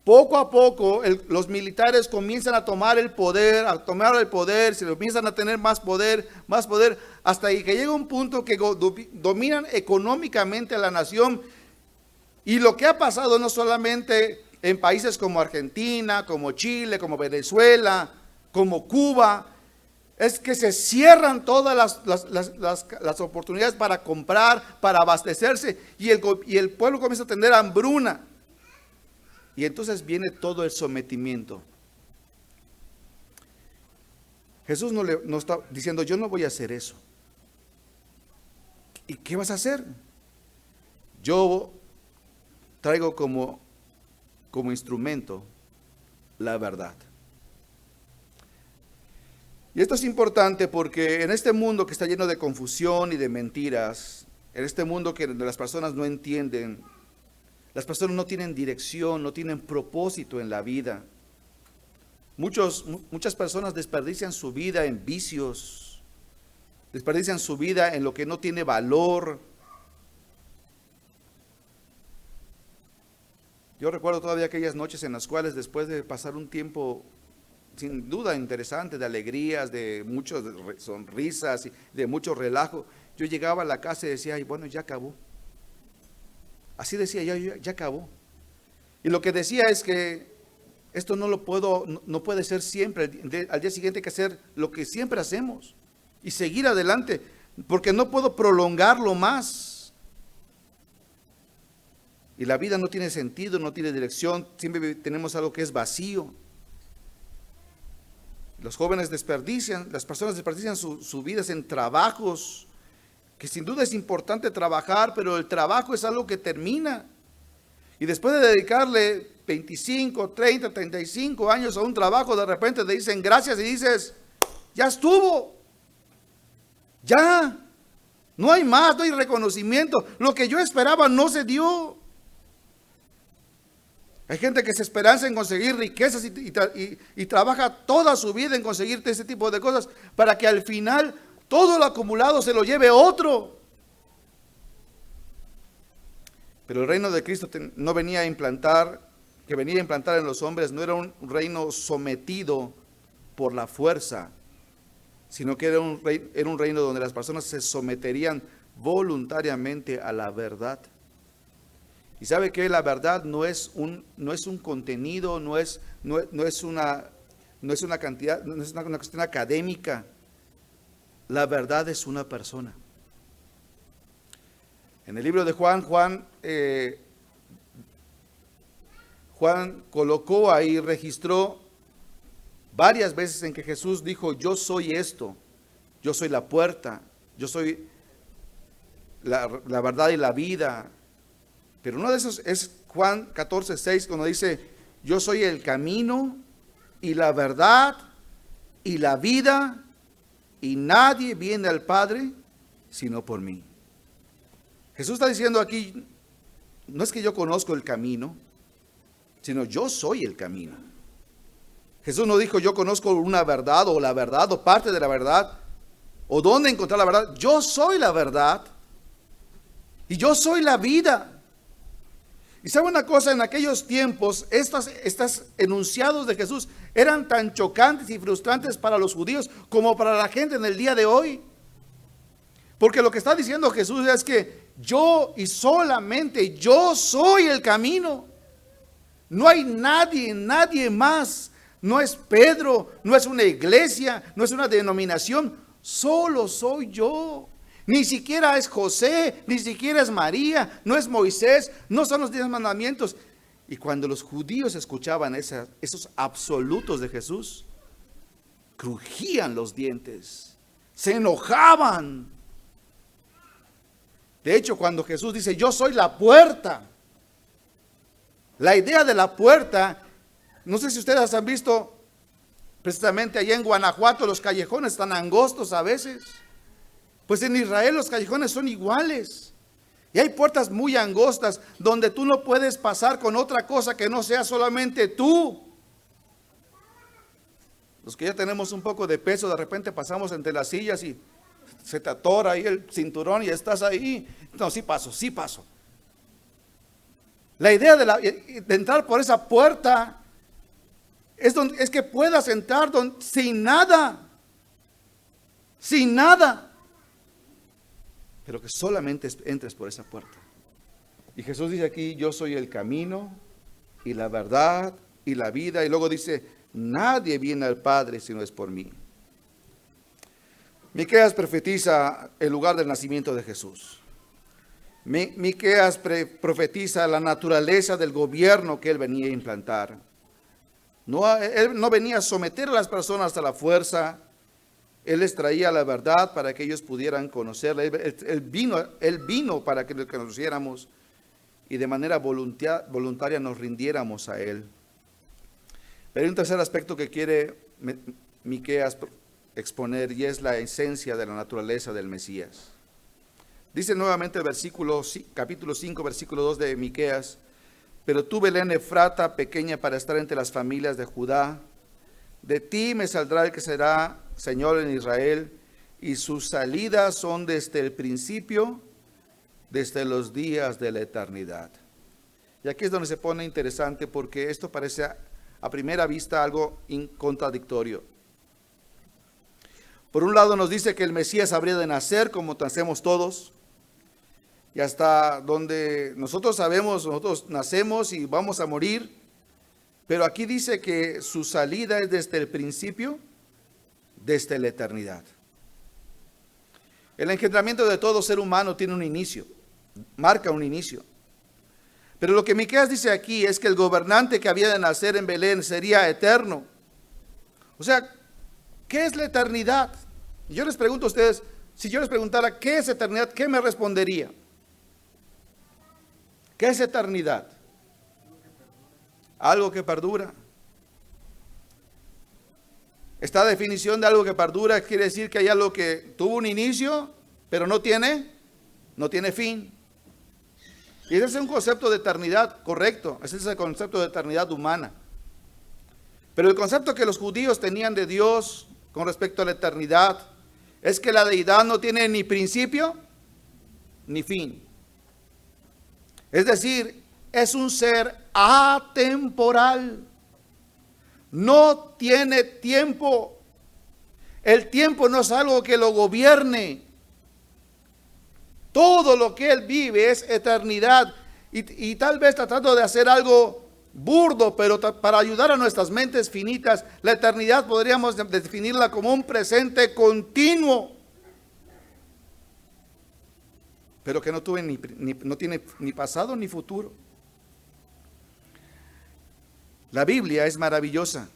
poco a poco los militares comienzan a tomar el poder, se comienzan a tener más poder, hasta que llega un punto que dominan económicamente a la nación. Y lo que ha pasado no solamente en países como Argentina, como Chile, como Venezuela, como Cuba, es que se cierran todas las oportunidades para comprar, para abastecerse, y el pueblo comienza a tener hambruna. Y entonces viene todo el sometimiento. Jesús no está diciendo, yo no voy a hacer eso. ¿Y qué vas a hacer? Yo traigo como instrumento la verdad. Y esto es importante porque en este mundo que está lleno de confusión y de mentiras, en este mundo que las personas no entienden, las personas no tienen dirección, no tienen propósito en la vida. Muchas personas desperdician su vida en vicios, desperdician su vida en lo que no tiene valor. Yo recuerdo todavía aquellas noches en las cuales, después de pasar un tiempo sin duda interesante, de alegrías, de muchas sonrisas, de mucho relajo, yo llegaba a la casa y decía, ay, bueno, ya acabó. Así decía, ya acabó. Y lo que decía es que esto no puede ser siempre. Al día siguiente hay que hacer lo que siempre hacemos y seguir adelante. porque no puedo prolongarlo más. Y la vida no tiene sentido, no tiene dirección, siempre tenemos algo que es vacío. Los jóvenes desperdician, las personas desperdician sus vidas en trabajos, que sin duda es importante trabajar, pero el trabajo es algo que termina. Y después de dedicarle 25, 30, 35 años a un trabajo, de repente te dicen gracias y dices, ya estuvo, ya, no hay más, no hay reconocimiento, lo que yo esperaba no se dio. Hay gente que se esperanza en conseguir riquezas y trabaja toda su vida en conseguir ese tipo de cosas para que al final todo lo acumulado se lo lleve otro. Pero el reino de Cristo no venía a implantar, que venía a implantar en los hombres, no era un reino sometido por la fuerza, sino que era un reino donde las personas se someterían voluntariamente a la verdad. Y sabe que la verdad no es un contenido, no es una cantidad, no es una cuestión académica. La verdad es una persona. En el libro de Juan colocó ahí, registró varias veces en que Jesús dijo, yo soy esto, yo soy la puerta, yo soy la verdad y la vida. Pero uno de esos es Juan 14:6, cuando dice, yo soy el camino y la verdad y la vida, y nadie viene al Padre sino por mí. Jesús está diciendo aquí, no es que yo conozco el camino, sino yo soy el camino. Jesús no dijo, yo conozco una verdad o parte de la verdad, o dónde encontrar la verdad. Yo soy la verdad y yo soy la vida. Y sabe una cosa, en aquellos tiempos, estos enunciados de Jesús eran tan chocantes y frustrantes para los judíos como para la gente en el día de hoy. Porque lo que está diciendo Jesús es que yo y solamente yo soy el camino. No hay nadie más. No es Pedro, no es una iglesia, no es una denominación. Solo soy yo. Ni siquiera es José, ni siquiera es María, no es Moisés, no son los 10 mandamientos. Y cuando los judíos escuchaban esos absolutos de Jesús, crujían los dientes, se enojaban. De hecho, cuando Jesús dice, yo soy la puerta, la idea de la puerta, no sé si ustedes han visto, precisamente allá en Guanajuato, los callejones están angostos a veces. Pues en Israel los callejones son iguales. Y hay puertas muy angostas donde tú no puedes pasar con otra cosa que no sea solamente tú. Los que ya tenemos un poco de peso, de repente pasamos entre las sillas y se te atora ahí el cinturón y estás ahí. No, sí paso. La idea de entrar por esa puerta es que puedas entrar sin nada. Pero que solamente entres por esa puerta. Y Jesús dice aquí, yo soy el camino y la verdad y la vida. Y luego dice, nadie viene al Padre si no es por mí. Miqueas profetiza el lugar del nacimiento de Jesús. Miqueas profetiza la naturaleza del gobierno que él venía a implantar. Él no venía a someter a las personas a la fuerza. Él les traía la verdad para que ellos pudieran conocerla. Él vino para que lo conociéramos y de manera voluntaria nos rindiéramos a Él. Pero hay un tercer aspecto que quiere Miqueas exponer y es la esencia de la naturaleza del Mesías. Dice nuevamente el capítulo 5, versículo 2 de Miqueas, pero tú, Belén Efrata, pequeña para estar entre las familias de Judá, de ti me saldrá el que será Señor en Israel, y sus salidas son desde el principio, desde los días de la eternidad. Y aquí es donde se pone interesante porque esto parece a primera vista algo contradictorio. Por un lado nos dice que el Mesías habría de nacer como nacemos todos, y hasta donde nosotros sabemos, nosotros nacemos y vamos a morir, pero aquí dice que su salida es desde el principio, desde la eternidad. El engendramiento de todo ser humano tiene un inicio, marca un inicio. Pero lo que Miqueas dice aquí es que el gobernante que había de nacer en Belén sería eterno. O sea, ¿qué es la eternidad? Y yo les pregunto a ustedes, si yo les preguntara ¿qué es eternidad?, ¿qué me respondería? ¿Qué es eternidad? Algo que perdura. Esta definición de algo que perdura quiere decir que hay algo que tuvo un inicio, pero no tiene fin. Y ese es un concepto de eternidad, correcto. Ese es el concepto de eternidad humana. Pero el concepto que los judíos tenían de Dios con respecto a la eternidad es que la deidad no tiene ni principio ni fin. Es decir, es un ser atemporal. No tiene tiempo. El tiempo no es algo que lo gobierne. Todo lo que él vive es eternidad. Y tal vez tratando de hacer algo burdo, pero para ayudar a nuestras mentes finitas, la eternidad podríamos definirla como un presente continuo. Pero que no tiene ni pasado ni futuro. La Biblia es maravillosa.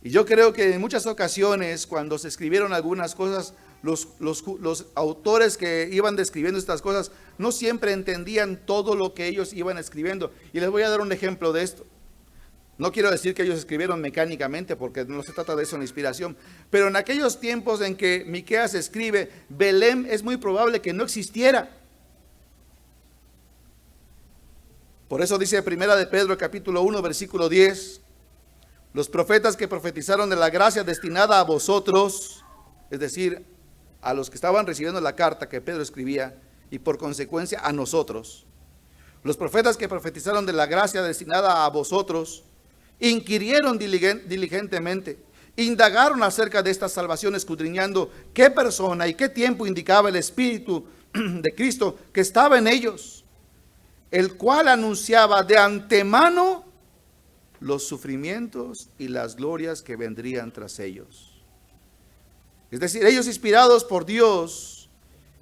Y yo creo que en muchas ocasiones, cuando se escribieron algunas cosas, los autores que iban describiendo estas cosas no siempre entendían todo lo que ellos iban escribiendo. Y les voy a dar un ejemplo de esto. No quiero decir que ellos escribieron mecánicamente, porque no se trata de eso en la inspiración. Pero en aquellos tiempos en que Miqueas escribe, Belén es muy probable que no existiera. Por eso dice Primera de Pedro, capítulo 1, versículo 10. Los profetas que profetizaron de la gracia destinada a vosotros, es decir, a los que estaban recibiendo la carta que Pedro escribía, y por consecuencia a nosotros. Los profetas que profetizaron de la gracia destinada a vosotros, inquirieron diligentemente, indagaron acerca de esta salvación, escudriñando qué persona y qué tiempo indicaba el Espíritu de Cristo que estaba en ellos, el cual anunciaba de antemano los sufrimientos y las glorias que vendrían tras ellos. Es decir, ellos inspirados por Dios,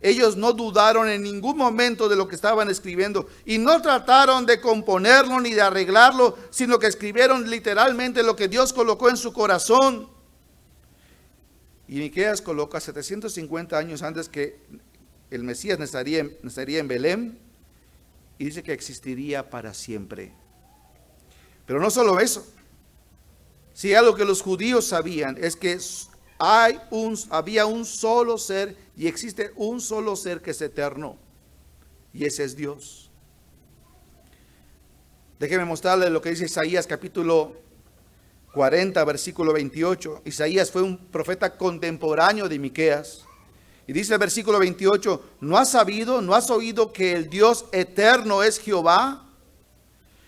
ellos no dudaron en ningún momento de lo que estaban escribiendo y no trataron de componerlo ni de arreglarlo, sino que escribieron literalmente lo que Dios colocó en su corazón. Y Miqueas coloca 750 años antes que el Mesías nacería en Belén, y dice que existiría para siempre. Pero no solo eso. Si algo que los judíos sabían es que había un solo ser y existe un solo ser que es eterno, y ese es Dios. Déjeme mostrarle lo que dice Isaías capítulo 40 versículo 28. Isaías fue un profeta contemporáneo de Miqueas, y dice el versículo 28: ¿no has sabido, no has oído que el Dios eterno es Jehová,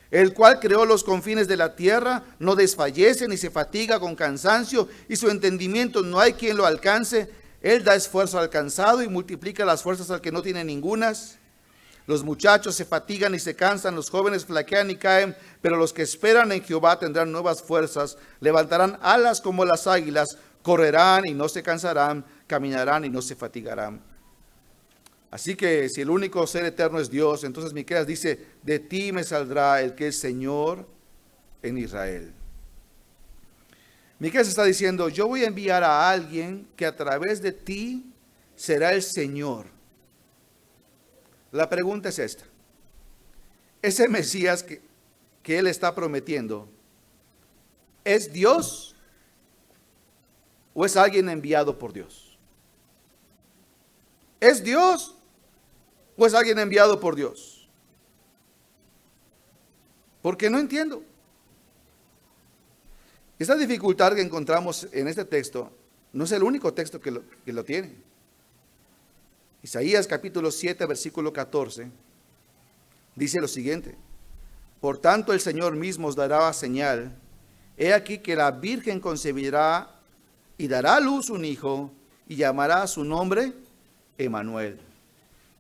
el cual creó los confines de la tierra? No desfallece ni se fatiga con cansancio, y su entendimiento no hay quien lo alcance. Él da esfuerzo al cansado y multiplica las fuerzas al que no tiene ningunas. Los muchachos se fatigan y se cansan, los jóvenes flaquean y caen, pero los que esperan en Jehová tendrán nuevas fuerzas, levantarán alas como las águilas, correrán y no se cansarán, caminarán y no se fatigarán. Así que si el único ser eterno es Dios, entonces Miqueas dice: de ti me saldrá el que es Señor en Israel. Miqueas está diciendo: yo voy a enviar a alguien que a través de ti será el Señor. La pregunta es esta: ese Mesías que él está prometiendo, ¿es Dios o es alguien enviado por Dios? ¿Es Dios o es alguien enviado por Dios? Porque no entiendo. Esta dificultad que encontramos en este texto no es el único texto que lo tiene. Isaías capítulo 7 versículo 14 dice lo siguiente: por tanto el Señor mismo os dará señal, he aquí que la Virgen concebirá y dará a luz un hijo y llamará a su nombre Emmanuel.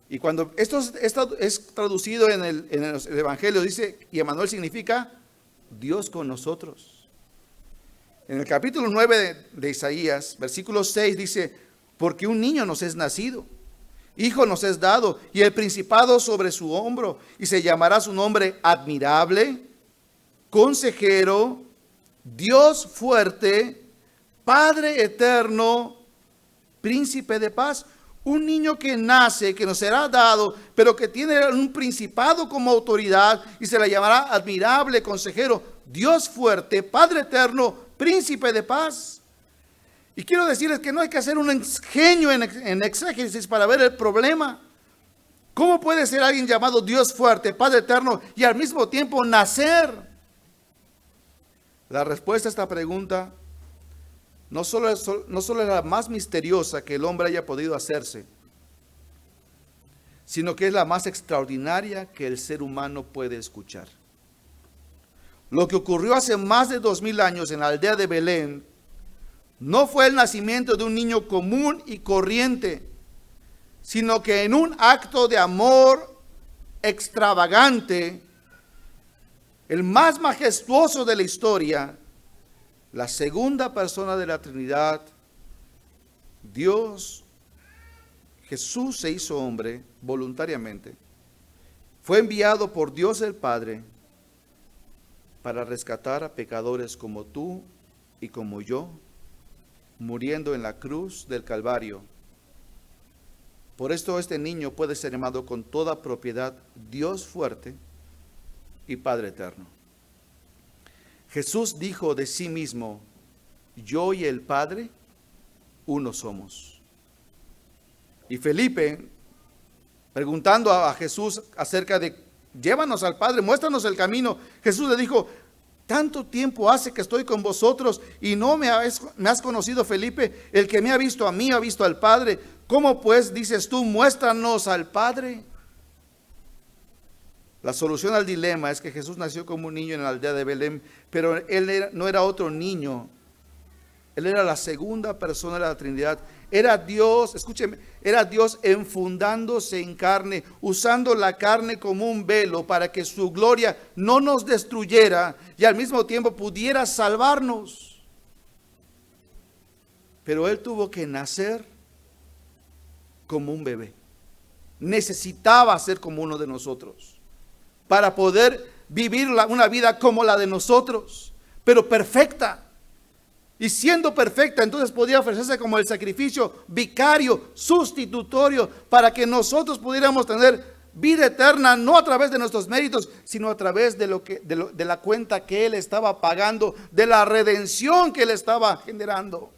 Y cuando esto es traducido en el Evangelio, dice, y Emmanuel significa Dios con nosotros. En el capítulo 9 de Isaías, versículo 6 dice: porque un niño nos es nacido, hijo nos es dado, y el principado sobre su hombro, y se llamará su nombre admirable, consejero, Dios fuerte, Padre eterno, príncipe de paz. Un niño que nace, que nos será dado, pero que tiene un principado como autoridad, y se le llamará admirable, consejero, Dios fuerte, Padre eterno, príncipe de paz. Y quiero decirles que no hay que hacer un ingenio en exégesis para ver el problema. ¿Cómo puede ser alguien llamado Dios fuerte, Padre eterno, y al mismo tiempo nacer? La respuesta a esta pregunta no solo es la más misteriosa que el hombre haya podido hacerse, sino que es la más extraordinaria que el ser humano puede escuchar. Lo que ocurrió hace más de 2000 años en la aldea de Belén no fue el nacimiento de un niño común y corriente, sino que en un acto de amor extravagante, el más majestuoso de la historia, la segunda persona de la Trinidad, Dios, Jesús se hizo hombre voluntariamente. Fue enviado por Dios el Padre para rescatar a pecadores como tú y como yo, muriendo en la cruz del Calvario. Por esto este niño puede ser llamado con toda propiedad Dios fuerte y Padre eterno. Jesús dijo de sí mismo: yo y el Padre uno somos. Y Felipe, preguntando a Jesús acerca de llévanos al Padre, muéstranos el camino, Jesús le dijo: tanto tiempo hace que estoy con vosotros y no me has conocido, Felipe. El que me ha visto a mí ha visto al Padre. ¿Cómo pues dices tú, muéstranos al Padre? La solución al dilema es que Jesús nació como un niño en la aldea de Belén, pero él no era otro niño. Él era la segunda persona de la Trinidad. Era Dios, escúcheme, era Dios enfundándose en carne, usando la carne como un velo para que su gloria no nos destruyera y al mismo tiempo pudiera salvarnos. Pero Él tuvo que nacer como un bebé. Necesitaba ser como uno de nosotros para poder vivir una vida como la de nosotros, pero perfecta. Y siendo perfecta, entonces podía ofrecerse como el sacrificio vicario, sustitutorio, para que nosotros pudiéramos tener vida eterna, no a través de nuestros méritos, sino a través de la cuenta que Él estaba pagando, de la redención que Él estaba generando.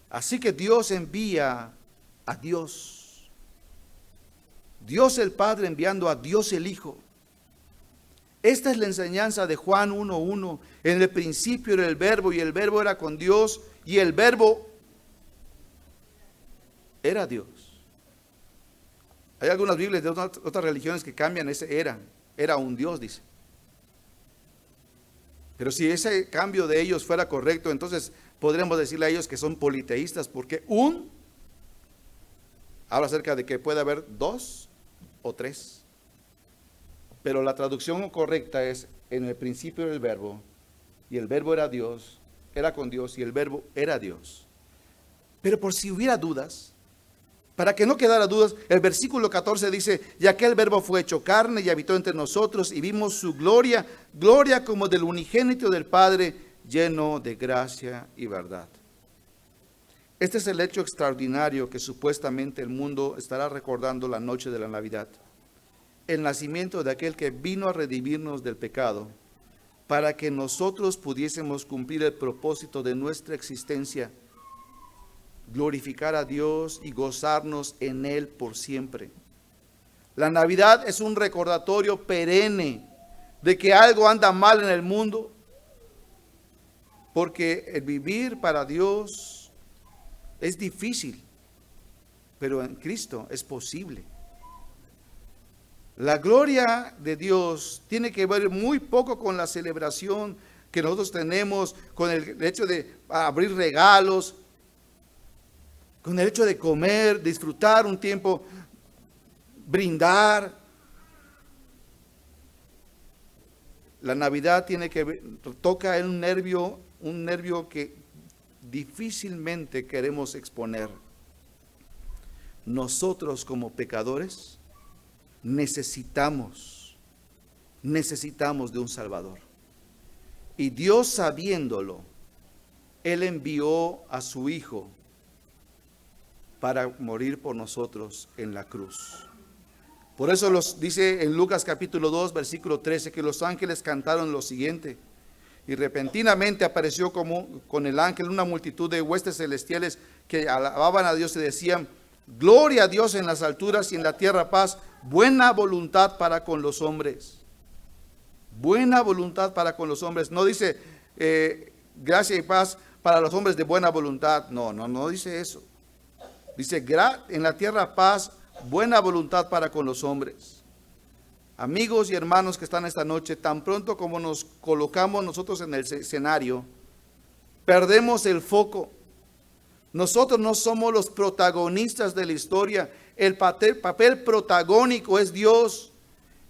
Así que Dios envía a Dios. Dios el Padre enviando a Dios el Hijo. Esta es la enseñanza de Juan 1:1. En el principio era el Verbo, y el Verbo era con Dios, y el Verbo era Dios. Hay algunas Biblias de otras religiones que cambian ese era un Dios, dice. Pero si ese cambio de ellos fuera correcto, entonces podríamos decirle a ellos que son politeístas, porque habla acerca de que puede haber dos o tres. Pero la traducción correcta es: en el principio era el Verbo, y el Verbo era Dios, era con Dios, y el Verbo era Dios. Pero por si hubiera dudas, para que no quedara dudas, el versículo 14 dice: y aquel Verbo fue hecho carne y habitó entre nosotros, y vimos su gloria, gloria como del unigénito del Padre, lleno de gracia y verdad. Este es el hecho extraordinario que supuestamente el mundo estará recordando la noche de la Navidad. El nacimiento de aquel que vino a redimirnos del pecado, para que nosotros pudiésemos cumplir el propósito de nuestra existencia, glorificar a Dios y gozarnos en Él por siempre. La Navidad es un recordatorio perenne de que algo anda mal en el mundo, porque el vivir para Dios es difícil, pero en Cristo es posible. La gloria de Dios tiene que ver muy poco con la celebración que nosotros tenemos, con el hecho de abrir regalos, con el hecho de comer, disfrutar un tiempo, brindar. La Navidad toca un nervio que difícilmente queremos exponer. Nosotros como pecadores necesitamos de un Salvador. Y Dios, sabiéndolo, Él envió a su Hijo para morir por nosotros en la cruz. Por eso dice en Lucas capítulo 2, versículo 13, que los ángeles cantaron lo siguiente: y repentinamente apareció con el ángel una multitud de huestes celestiales que alababan a Dios y decían: gloria a Dios en las alturas y en la tierra paz, buena voluntad para con los hombres. Buena voluntad para con los hombres. No dice gracia y paz para los hombres de buena voluntad. No dice eso. Dice en la tierra paz, buena voluntad para con los hombres. Amigos y hermanos que están esta noche, tan pronto como nos colocamos nosotros en el escenario, perdemos el foco. Nosotros no somos los protagonistas de la historia. El papel protagónico es Dios.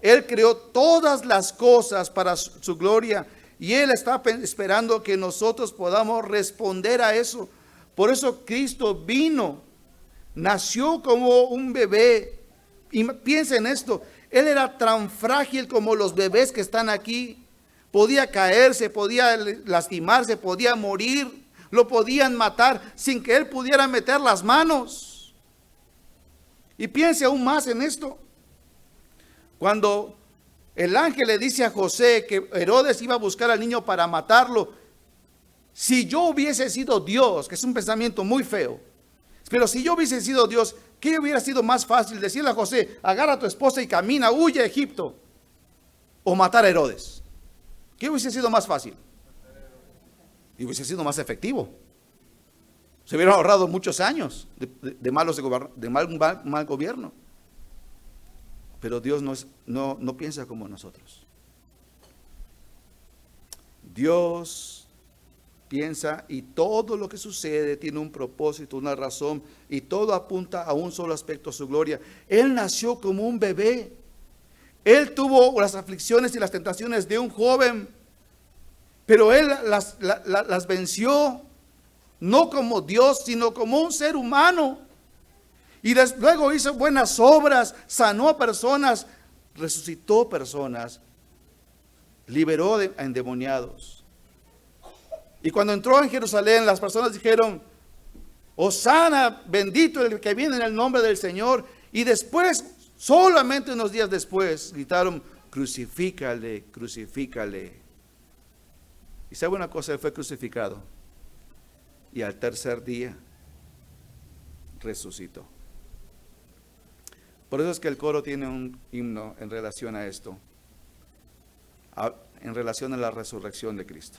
Él creó todas las cosas para su gloria y Él está esperando que nosotros podamos responder a eso. Por eso Cristo vino, nació como un bebé. Y piensa en esto: Él era tan frágil como los bebés que están aquí. Podía caerse, podía lastimarse, podía morir, lo podían matar sin que Él pudiera meter las manos. Y piense aún más en esto. Cuando el ángel le dice a José que Herodes iba a buscar al niño para matarlo, si yo hubiese sido Dios, que es un pensamiento muy feo, pero si yo hubiese sido Dios, ¿qué hubiera sido más fácil? Decirle a José: agarra a tu esposa y camina, huye a Egipto, o matar a Herodes. ¿Qué hubiese sido más fácil? Y hubiese sido más efectivo. Se hubiera ahorrado muchos años de mal gobierno. Pero Dios no piensa como nosotros. Dios piensa, y todo lo que sucede tiene un propósito, una razón, y todo apunta a un solo aspecto: su gloria. Él nació como un bebé. Él tuvo las aflicciones y las tentaciones de un joven, pero Él las venció, no como Dios, sino como un ser humano. Y luego hizo buenas obras, sanó a personas, resucitó personas, liberó a endemoniados. Y cuando entró en Jerusalén, las personas dijeron: Hosana, bendito el que viene en el nombre del Señor. Y después, solamente unos días después, gritaron: crucifícale, crucifícale. Y sabe una cosa: Él fue crucificado y al tercer día resucitó. Por eso es que el coro tiene un himno en relación a esto, en relación a la resurrección de Cristo.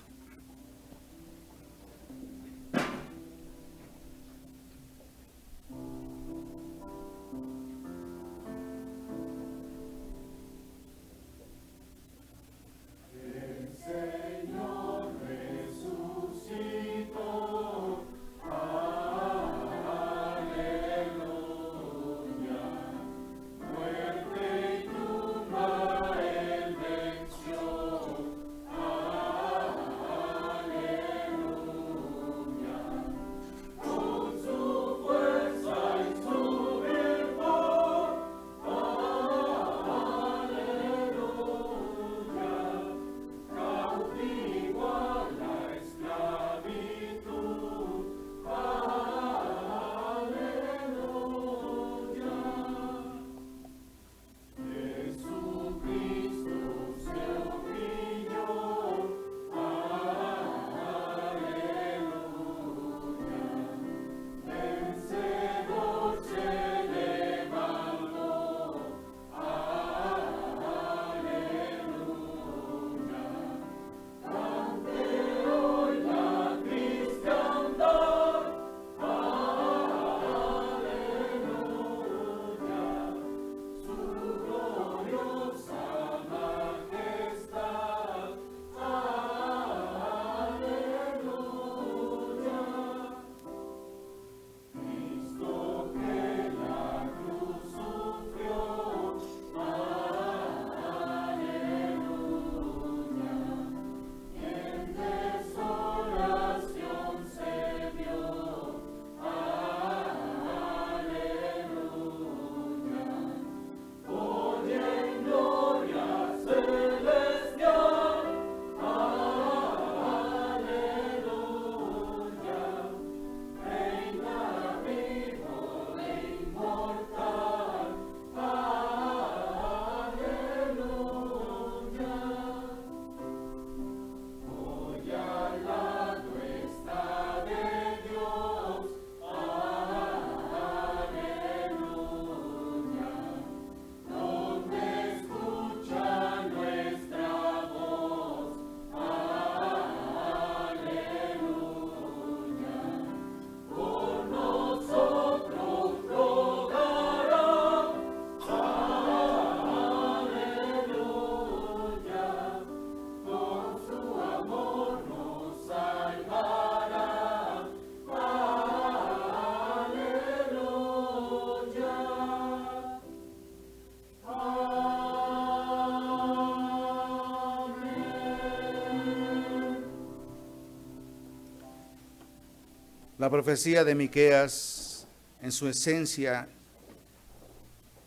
La profecía de Miqueas, en su esencia,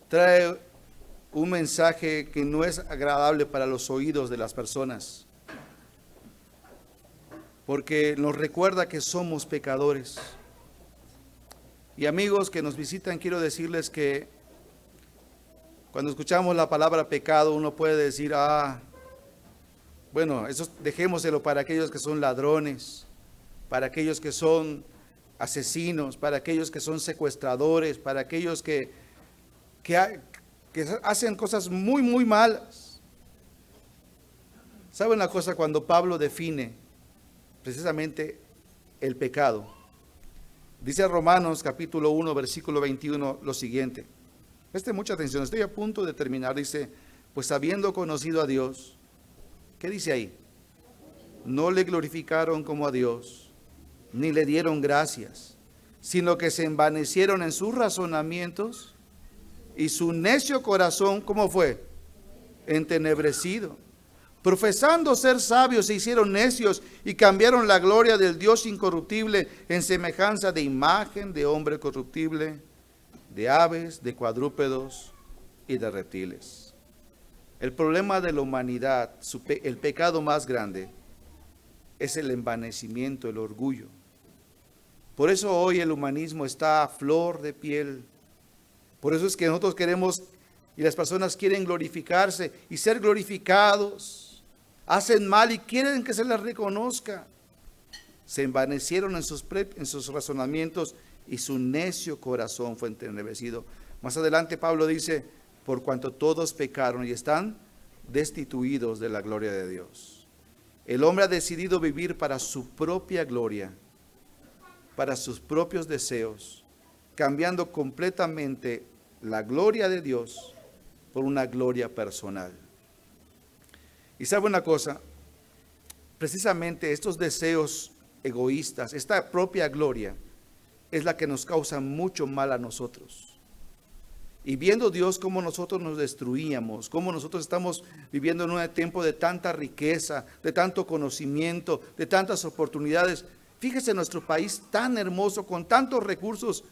trae un mensaje que no es agradable para los oídos de las personas, porque nos recuerda que somos pecadores. Y amigos que nos visitan, quiero decirles que cuando escuchamos la palabra pecado, uno puede decir, bueno, eso dejémoselo para aquellos que son ladrones, para aquellos que son asesinos, para aquellos que son secuestradores, para aquellos que hacen cosas muy, muy malas. ¿Saben una cosa? Cuando Pablo define precisamente el pecado, dice Romanos capítulo 1, versículo 21 lo siguiente. Presten mucha atención, estoy a punto de terminar. Dice, pues habiendo conocido a Dios, ¿qué dice ahí? No le glorificaron como a Dios, ni le dieron gracias, sino que se envanecieron en sus razonamientos y su necio corazón, ¿cómo fue? Entenebrecido. Profesando ser sabios, se hicieron necios y cambiaron la gloria del Dios incorruptible en semejanza de imagen de hombre corruptible, de aves, de cuadrúpedos y de reptiles. El problema de la humanidad, el pecado más grande, es el envanecimiento, el orgullo. Por eso hoy el humanismo está a flor de piel. Por eso es que nosotros queremos, y las personas quieren glorificarse y ser glorificados. Hacen mal y quieren que se les reconozca. Se envanecieron en sus razonamientos y su necio corazón fue entenebrecido. Más adelante Pablo dice, por cuanto todos pecaron y están destituidos de la gloria de Dios. El hombre ha decidido vivir para su propia gloria, para sus propios deseos, cambiando completamente la gloria de Dios por una gloria personal. Y sabe una cosa, precisamente estos deseos egoístas, esta propia gloria, es la que nos causa mucho mal a nosotros. Y viendo Dios cómo nosotros nos destruíamos, cómo nosotros estamos viviendo en un tiempo de tanta riqueza, de tanto conocimiento, de tantas oportunidades. Fíjese nuestro país tan hermoso, con tantos recursos,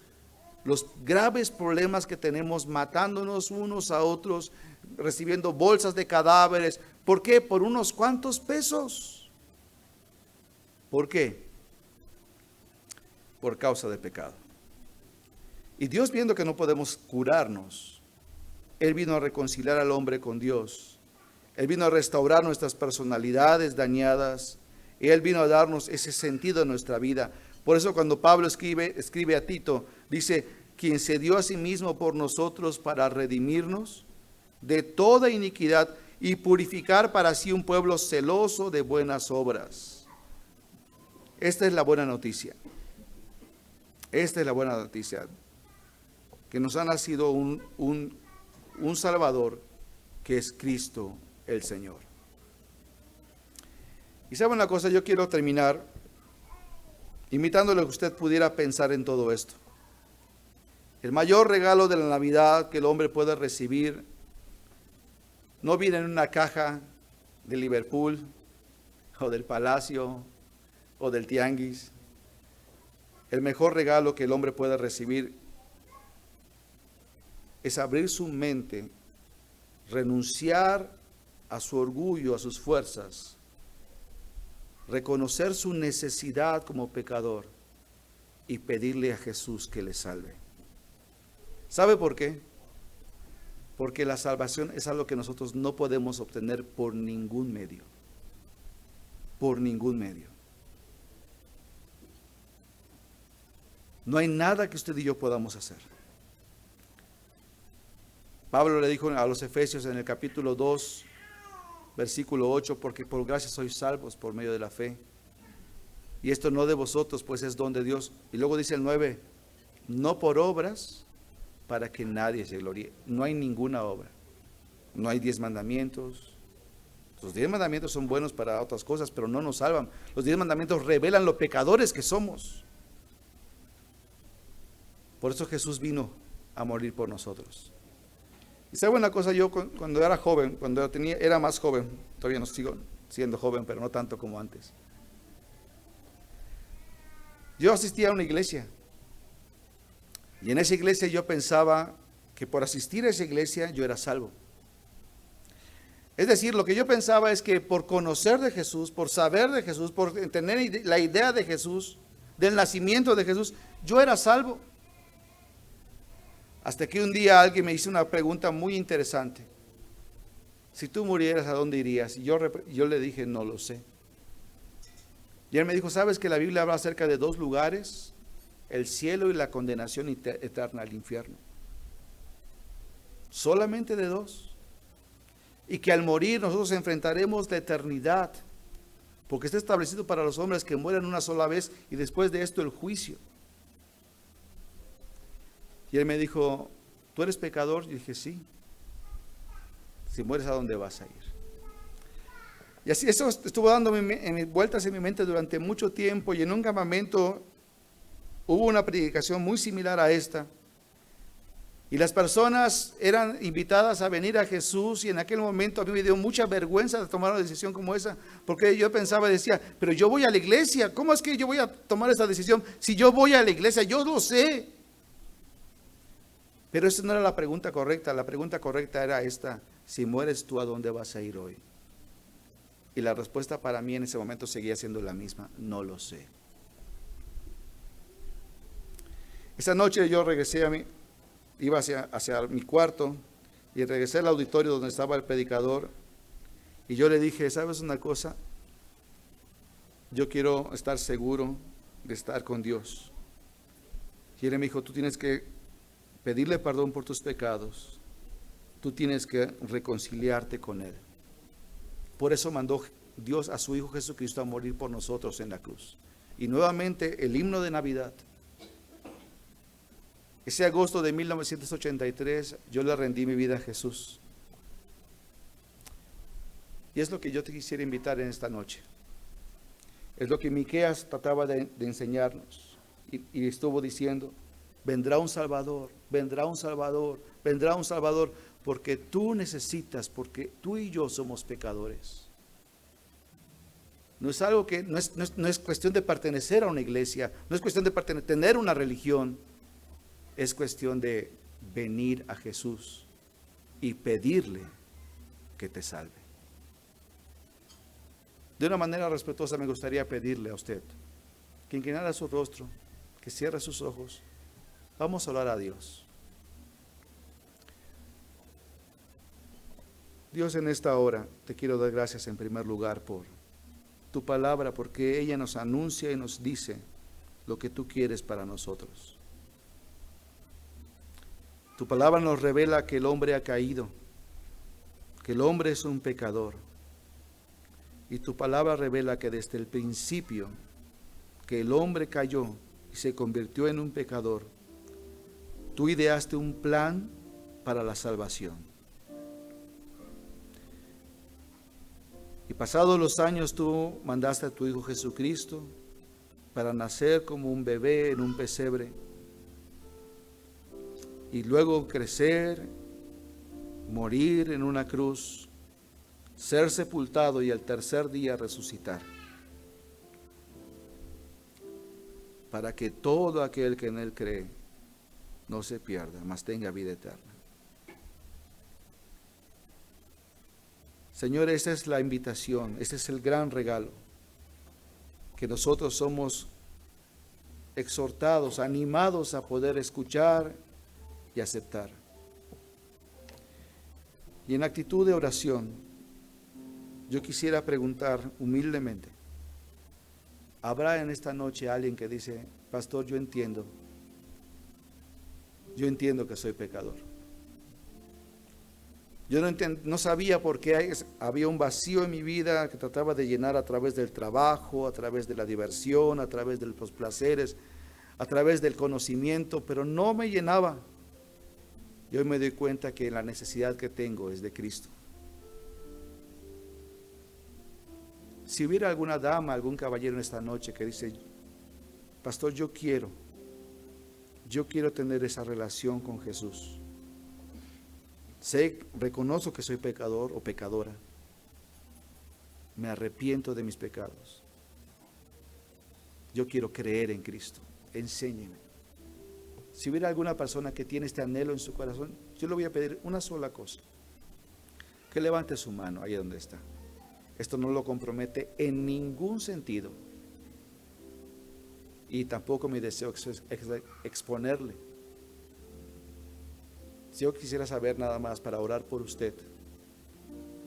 los graves problemas que tenemos, matándonos unos a otros, recibiendo bolsas de cadáveres. ¿Por qué? Por unos cuantos pesos. ¿Por qué? Por causa del pecado. Y Dios, viendo que no podemos curarnos, Él vino a reconciliar al hombre con Dios. Él vino a restaurar nuestras personalidades dañadas. Y Él vino a darnos ese sentido en nuestra vida. Por eso cuando Pablo escribe a Tito, dice, quien se dio a sí mismo por nosotros para redimirnos de toda iniquidad y purificar para sí un pueblo celoso de buenas obras. Esta es la buena noticia. Esta es la buena noticia. Que nos ha nacido un Salvador, que es Cristo el Señor. Y saben una cosa, yo quiero terminar invitándole a que usted pudiera pensar en todo esto. El mayor regalo de la Navidad que el hombre puede recibir no viene en una caja de Liverpool o del Palacio o del Tianguis. El mejor regalo que el hombre puede recibir es abrir su mente, renunciar a su orgullo, a sus fuerzas, reconocer su necesidad como pecador y pedirle a Jesús que le salve. ¿Sabe por qué? Porque la salvación es algo que nosotros no podemos obtener por ningún medio. Por ningún medio. No hay nada que usted y yo podamos hacer. Pablo le dijo a los Efesios en el capítulo 2, versículo 8, porque por gracia sois salvos por medio de la fe. Y esto no de vosotros, pues es don de Dios. Y luego dice el 9, no por obras, para que nadie se gloríe. No hay ninguna obra. No hay 10 mandamientos. Los 10 mandamientos son buenos para otras cosas, pero no nos salvan. Los 10 mandamientos revelan lo pecadores que somos. Por eso Jesús vino a morir por nosotros. Y sabe una cosa, yo cuando era joven, era más joven, todavía no sigo siendo joven, pero no tanto como antes. Yo asistía a una iglesia y en esa iglesia yo pensaba que por asistir a esa iglesia yo era salvo. Es decir, lo que yo pensaba es que por conocer de Jesús, por saber de Jesús, por tener la idea de Jesús, del nacimiento de Jesús, yo era salvo. Hasta que un día alguien me hizo una pregunta muy interesante. Si tú murieras, ¿a dónde irías? Y yo le dije, no lo sé. Y él me dijo, ¿sabes que la Biblia habla acerca de dos lugares? El cielo y la condenación eterna al infierno. Solamente de dos. Y que al morir nosotros enfrentaremos la eternidad. Porque está establecido para los hombres que mueren una sola vez y después de esto el juicio. Y él me dijo, ¿tú eres pecador? Y dije, sí. Si mueres, ¿a dónde vas a ir? Y así eso estuvo dando vueltas en mi mente durante mucho tiempo, y en un campamento hubo una predicación muy similar a esta. Y las personas eran invitadas a venir a Jesús, y en aquel momento a mí me dio mucha vergüenza de tomar una decisión como esa, porque yo pensaba, decía, pero yo voy a la iglesia, ¿cómo es que yo voy a tomar esa decisión? Si yo voy a la iglesia, yo lo sé. Pero esa no era la pregunta correcta. La pregunta correcta era esta: si mueres tú, ¿a dónde vas a ir hoy? Y la respuesta para mí en ese momento seguía siendo la misma: no lo sé. Esa noche yo regresé iba hacia mi cuarto, y regresé al auditorio donde estaba el predicador, y yo le dije, ¿sabes una cosa? Yo quiero estar seguro de estar con Dios. Y él me dijo, tú tienes que pedirle perdón por tus pecados, tú tienes que reconciliarte con Él. Por eso mandó Dios a su Hijo Jesucristo a morir por nosotros en la cruz. Y nuevamente el himno de Navidad. Ese agosto de 1983 yo le rendí mi vida a Jesús. Y es lo que yo te quisiera invitar en esta noche. Es lo que Miqueas trataba de enseñarnos. Y estuvo diciendo, vendrá un Salvador, vendrá un Salvador, vendrá un Salvador, porque tú necesitas, porque tú y yo somos pecadores. No es algo que, no es cuestión de pertenecer a una iglesia, no es cuestión de tener una religión, es cuestión de venir a Jesús y pedirle que te salve. De una manera respetuosa me gustaría pedirle a usted que inclinara su rostro, que cierre sus ojos. Vamos a orar a Dios. Dios, en esta hora te quiero dar gracias en primer lugar por tu palabra, porque ella nos anuncia y nos dice lo que tú quieres para nosotros. Tu palabra nos revela que el hombre ha caído, que el hombre es un pecador. Y tu palabra revela que desde el principio que el hombre cayó y se convirtió en un pecador, tú ideaste un plan para la salvación. Y pasados los años tú mandaste a tu Hijo Jesucristo para nacer como un bebé en un pesebre y luego crecer, morir en una cruz, ser sepultado y al tercer día resucitar, para que todo aquel que en Él cree no se pierda, mas tenga vida eterna. Señor, esa es la invitación, ese es el gran regalo, que nosotros somos exhortados, animados a poder escuchar y aceptar. Y en actitud de oración, yo quisiera preguntar humildemente, ¿habrá en esta noche alguien que dice, pastor, yo entiendo que soy pecador? Yo no sabía por qué había un vacío en mi vida que trataba de llenar a través del trabajo, a través de la diversión, a través de los placeres, a través del conocimiento, pero no me llenaba. Y hoy me doy cuenta que la necesidad que tengo es de Cristo. Si hubiera alguna dama, algún caballero en esta noche que dice, pastor, yo quiero tener esa relación con Jesús. Reconozco que soy pecador o pecadora. Me arrepiento de mis pecados. Yo quiero creer en Cristo. Enséñeme. Si hubiera alguna persona que tiene este anhelo en su corazón, yo le voy a pedir una sola cosa. Que levante su mano ahí donde está. Esto no lo compromete en ningún sentido. Y tampoco mi deseo es exponerle. Si yo quisiera saber nada más para orar por usted.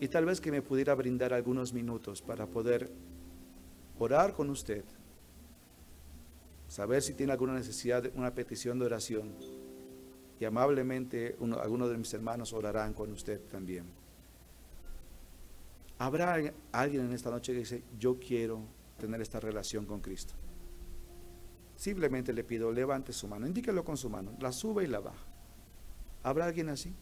Y tal vez que me pudiera brindar algunos minutos para poder orar con usted. Saber si tiene alguna necesidad, una petición de oración. Y amablemente algunos de mis hermanos orarán con usted también. ¿Habrá alguien en esta noche que dice, yo quiero tener esta relación con Cristo? Simplemente le pido, levante su mano, indíquelo con su mano, la sube y la baja. ¿Habrá alguien así?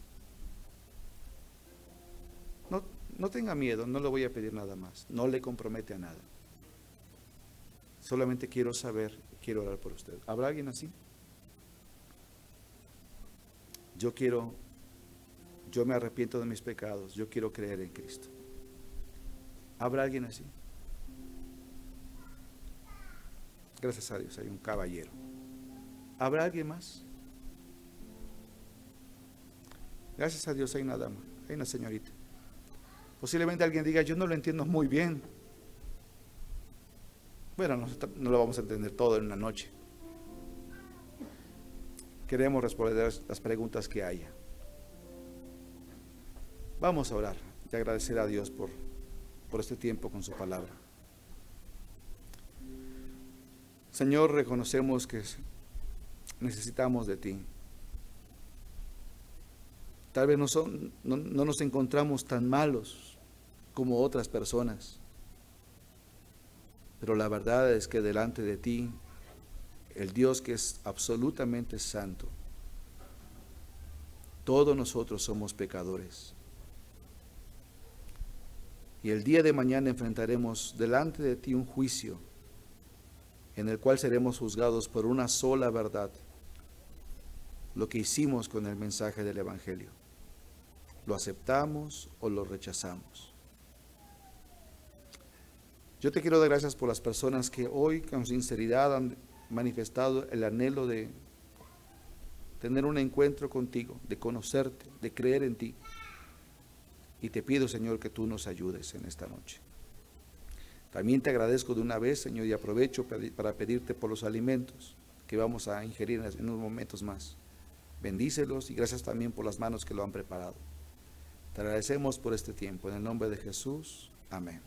No tenga miedo, no le voy a pedir nada más, no le compromete a nada. Solamente quiero saber, quiero orar por usted. ¿Habrá alguien así? Yo me arrepiento de mis pecados, yo quiero creer en Cristo. ¿Habrá alguien así? Gracias a Dios, hay un caballero. ¿Habrá alguien más? Gracias a Dios hay una dama, hay una señorita. Posiblemente alguien diga, yo no lo entiendo muy bien. Bueno, no lo vamos a entender todo en una noche. Queremos responder las preguntas que haya. Vamos a orar y agradecer a Dios por este tiempo con su palabra. Señor, reconocemos que necesitamos de ti. Tal vez no nos encontramos tan malos como otras personas, pero la verdad es que delante de ti, el Dios que es absolutamente santo, todos nosotros somos pecadores. Y el día de mañana enfrentaremos delante de ti un juicio en el cual seremos juzgados por una sola verdad, lo que hicimos con el mensaje del Evangelio. ¿Lo aceptamos o lo rechazamos? Yo te quiero dar gracias por las personas que hoy con sinceridad han manifestado el anhelo de tener un encuentro contigo, de conocerte, de creer en ti. Y te pido, Señor, que tú nos ayudes en esta noche. También te agradezco de una vez, Señor, y aprovecho para pedirte por los alimentos que vamos a ingerir en unos momentos más. Bendícelos y gracias también por las manos que lo han preparado. Te agradecemos por este tiempo. En el nombre de Jesús. Amén.